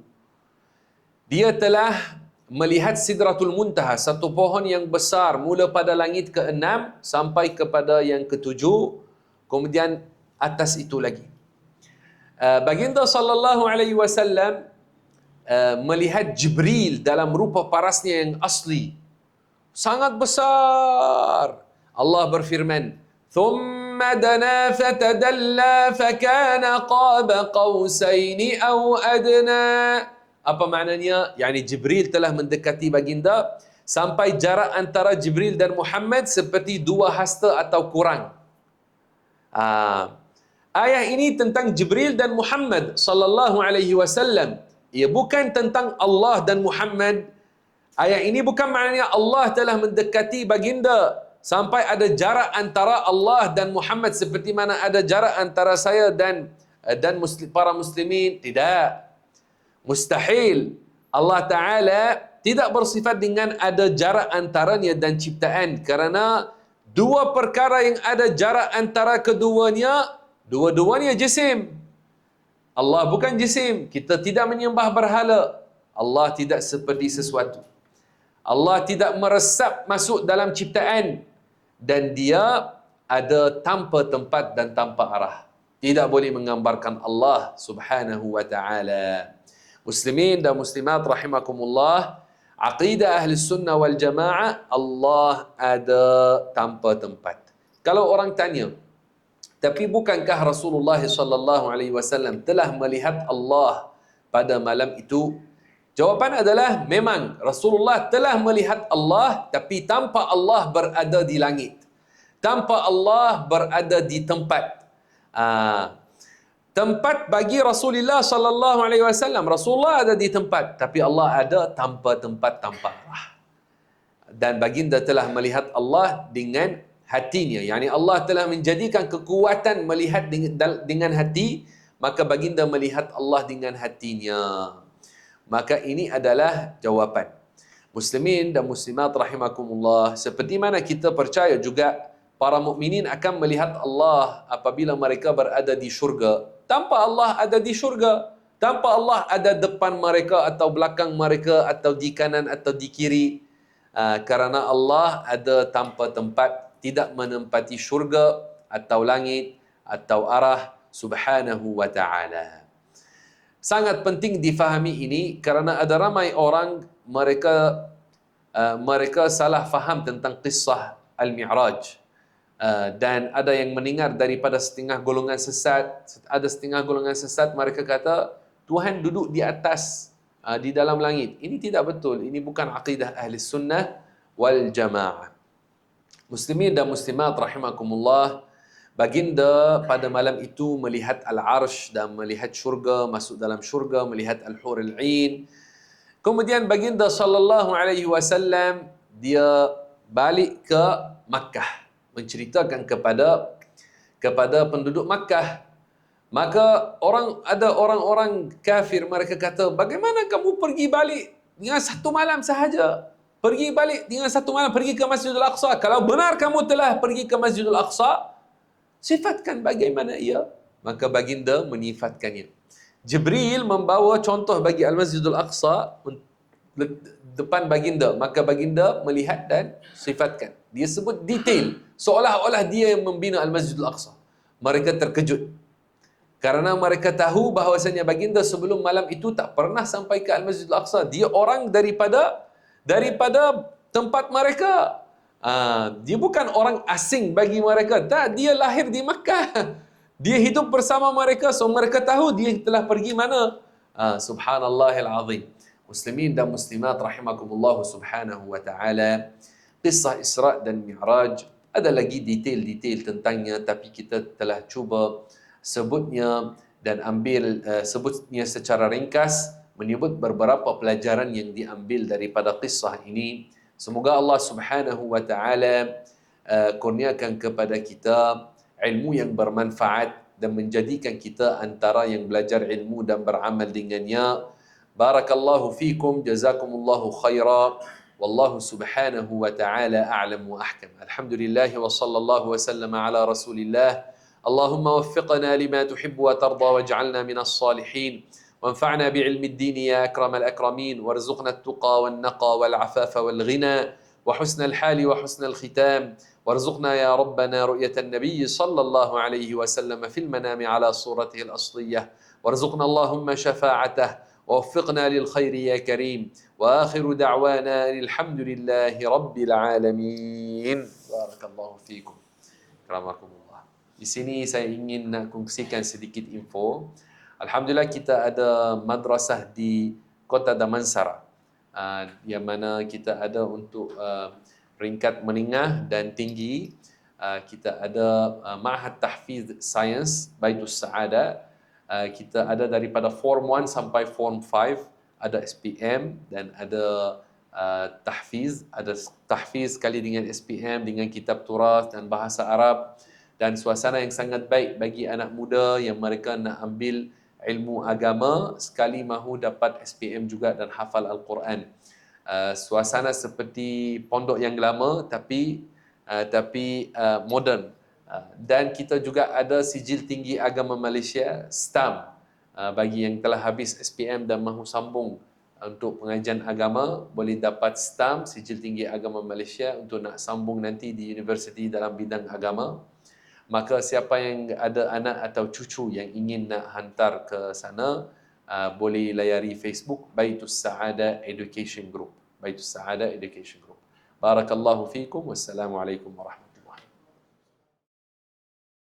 dia telah melihat Sidratul Muntaha, satu pohon yang besar mula pada langit ke-6 sampai kepada yang ke-7, kemudian atas itu lagi. Baginda sallallahu alaihi wasallam melihat Jibril dalam rupa parasnya yang asli, sangat besar. Allah berfirman, "Thumma dana fatadalla fakana qaba qausaini aw adna." Apa maknanya? Yani Jibril telah mendekati baginda sampai jarak antara Jibril dan Muhammad seperti 2 hasta atau kurang. Ayat ini tentang Jibril dan Muhammad sallallahu alaihi wasallam. Ia bukan tentang Allah dan Muhammad. Ayat ini bukan maknanya Allah telah mendekati baginda sampai ada jarak antara Allah dan Muhammad seperti mana ada jarak antara saya dan para muslimin. Tidak. Mustahil. Allah Ta'ala tidak bersifat dengan ada jarak antaranya dan ciptaan, kerana dua perkara yang ada jarak antara keduanya, dua-duanya jisim. Allah bukan jisim. Kita tidak menyembah berhala. Allah tidak seperti sesuatu. Allah tidak meresap masuk dalam ciptaan, dan dia ada tanpa tempat dan tanpa arah. Tidak boleh menggambarkan Allah Subhanahu wa taala. Muslimin dan muslimat rahimakumullah, aqidah ahli sunnah wal jamaah, Allah ada tanpa tempat. Kalau orang tanya, tapi bukankah Rasulullah sallallahu alaihi wasallam telah melihat Allah pada malam itu? Jawapan adalah memang Rasulullah telah melihat Allah, tapi tanpa Allah berada di langit. Tanpa Allah berada di tempat. Tempat bagi Rasulullah sallallahu alaihi wasallam. Rasulullah ada di tempat, tapi Allah ada tanpa tempat, tanpa arah. Dan baginda telah melihat Allah dengan hatinya. Yani Allah telah menjadikan kekuatan melihat dengan hati, maka baginda melihat Allah dengan hatinya. Maka ini adalah jawapan. Muslimin dan muslimat rahimakumullah, seperti mana kita percaya juga para mukminin akan melihat Allah apabila mereka berada di syurga. Tanpa Allah ada di syurga, tanpa Allah ada depan mereka atau belakang mereka atau di kanan atau di kiri. Kerana Allah ada tanpa tempat, tidak menempati syurga atau langit atau arah Subhanahu wa ta'ala. Sangat penting difahami ini kerana ada ramai orang mereka salah faham tentang kisah Al-Mi'raj. Dan ada yang mendengar daripada setengah golongan sesat. Ada setengah golongan sesat mereka kata Tuhan duduk di atas, di dalam langit. Ini tidak betul. Ini bukan aqidah ahli sunnah wal jamaah. Muslimin dan muslimat rahimakumullah, baginda pada malam itu melihat al-arsh dan melihat syurga, masuk dalam syurga, melihat al-hurul 'ain. Kemudian baginda sallallahu alaihi wasallam dia balik ke Makkah, menceritakan kepada penduduk Makkah. Maka ada orang-orang kafir, mereka kata, bagaimana kamu pergi balik dengan satu malam sahaja? Pergi balik dengan satu malam, pergi ke Masjidul Aqsa. Kalau benar kamu telah pergi ke Masjidul Aqsa, sifatkan bagaimana ia. Maka baginda menyifatkannya. Jibril membawa contoh bagi Al-Masjidul Aqsa depan baginda. Maka baginda melihat dan sifatkan. Dia sebut detail, seolah-olah dia yang membina Al-Masjidul Aqsa. Mereka terkejut. Kerana mereka tahu bahawasanya baginda sebelum malam itu tak pernah sampai ke Al-Masjidul Aqsa. Dia orang daripada tempat mereka. Dia bukan orang asing bagi mereka. Tak, dia lahir di Makkah. Dia hidup bersama mereka. So mereka tahu dia telah pergi mana. Subhanallahil azim. Muslimin dan muslimat rahimakumullah subhanahu wa ta'ala. Kisah Isra' dan Mi'raj, ada lagi detail-detail tentangnya, tapi kita telah cuba sebutnya dan sebutnya secara ringkas, menyebut beberapa pelajaran yang diambil daripada kisah ini. Semoga Allah Subhanahu wa taala kurniakan kepada kita ilmu yang bermanfaat dan menjadikan kita antara yang belajar ilmu dan beramal dengannya. Barakallahu fikum, jazakumullahu khaira. Wallahu subhanahu wa ta'ala a'lam wa ahkam. Alhamdulillah wa sallallahu wa sallama ala rasulillah. Allahumma waffiqna lima tuhibbu wa tarda waj'alna minas salihin. وانفعنا بعلم الدين يا أكرم الأكرمين، وارزقنا التقى والنقى والعفاف والغنى وحسن الحال وحسن الختام، وارزقنا يا ربنا رؤية النبي صلى الله عليه وسلم في المنام على صورته الأصلية، وارزقنا اللهم شفاعته، ووفقنا للخير يا كريم، وآخر دعوانا الحمد لله رب العالمين. بارك الله فيكم. Karamakumullah. Di sini saya ingin nak kongsikan sedikit info. Alhamdulillah kita ada madrasah di Kota Damansara, yang mana kita ada untuk peringkat menengah dan tinggi. kita ada Ma'had Tahfiz Sains Baitus Sa'adah. Kita ada daripada Form 1 sampai Form 5, ada SPM dan ada ada tahfiz sekali dengan SPM dengan kitab turas dan bahasa Arab, dan suasana yang sangat baik bagi anak muda yang mereka nak ambil ilmu agama sekali mahu dapat SPM juga dan hafal Al-Quran. Suasana seperti pondok yang lama tapi moden. Dan kita juga ada sijil tinggi agama Malaysia, STAM, bagi yang telah habis SPM dan mahu sambung untuk pengajian agama, boleh dapat STAM, sijil tinggi agama Malaysia, untuk nak sambung nanti di universiti dalam bidang agama. Maka siapa yang ada anak atau cucu yang ingin nak hantar ke sana, boleh layari Facebook Baitus Sa'adah Education Group. Baitus Sa'adah Education Group. Barakallahu fiikum. Wassalamualaikum warahmatullahi wabarakatuh.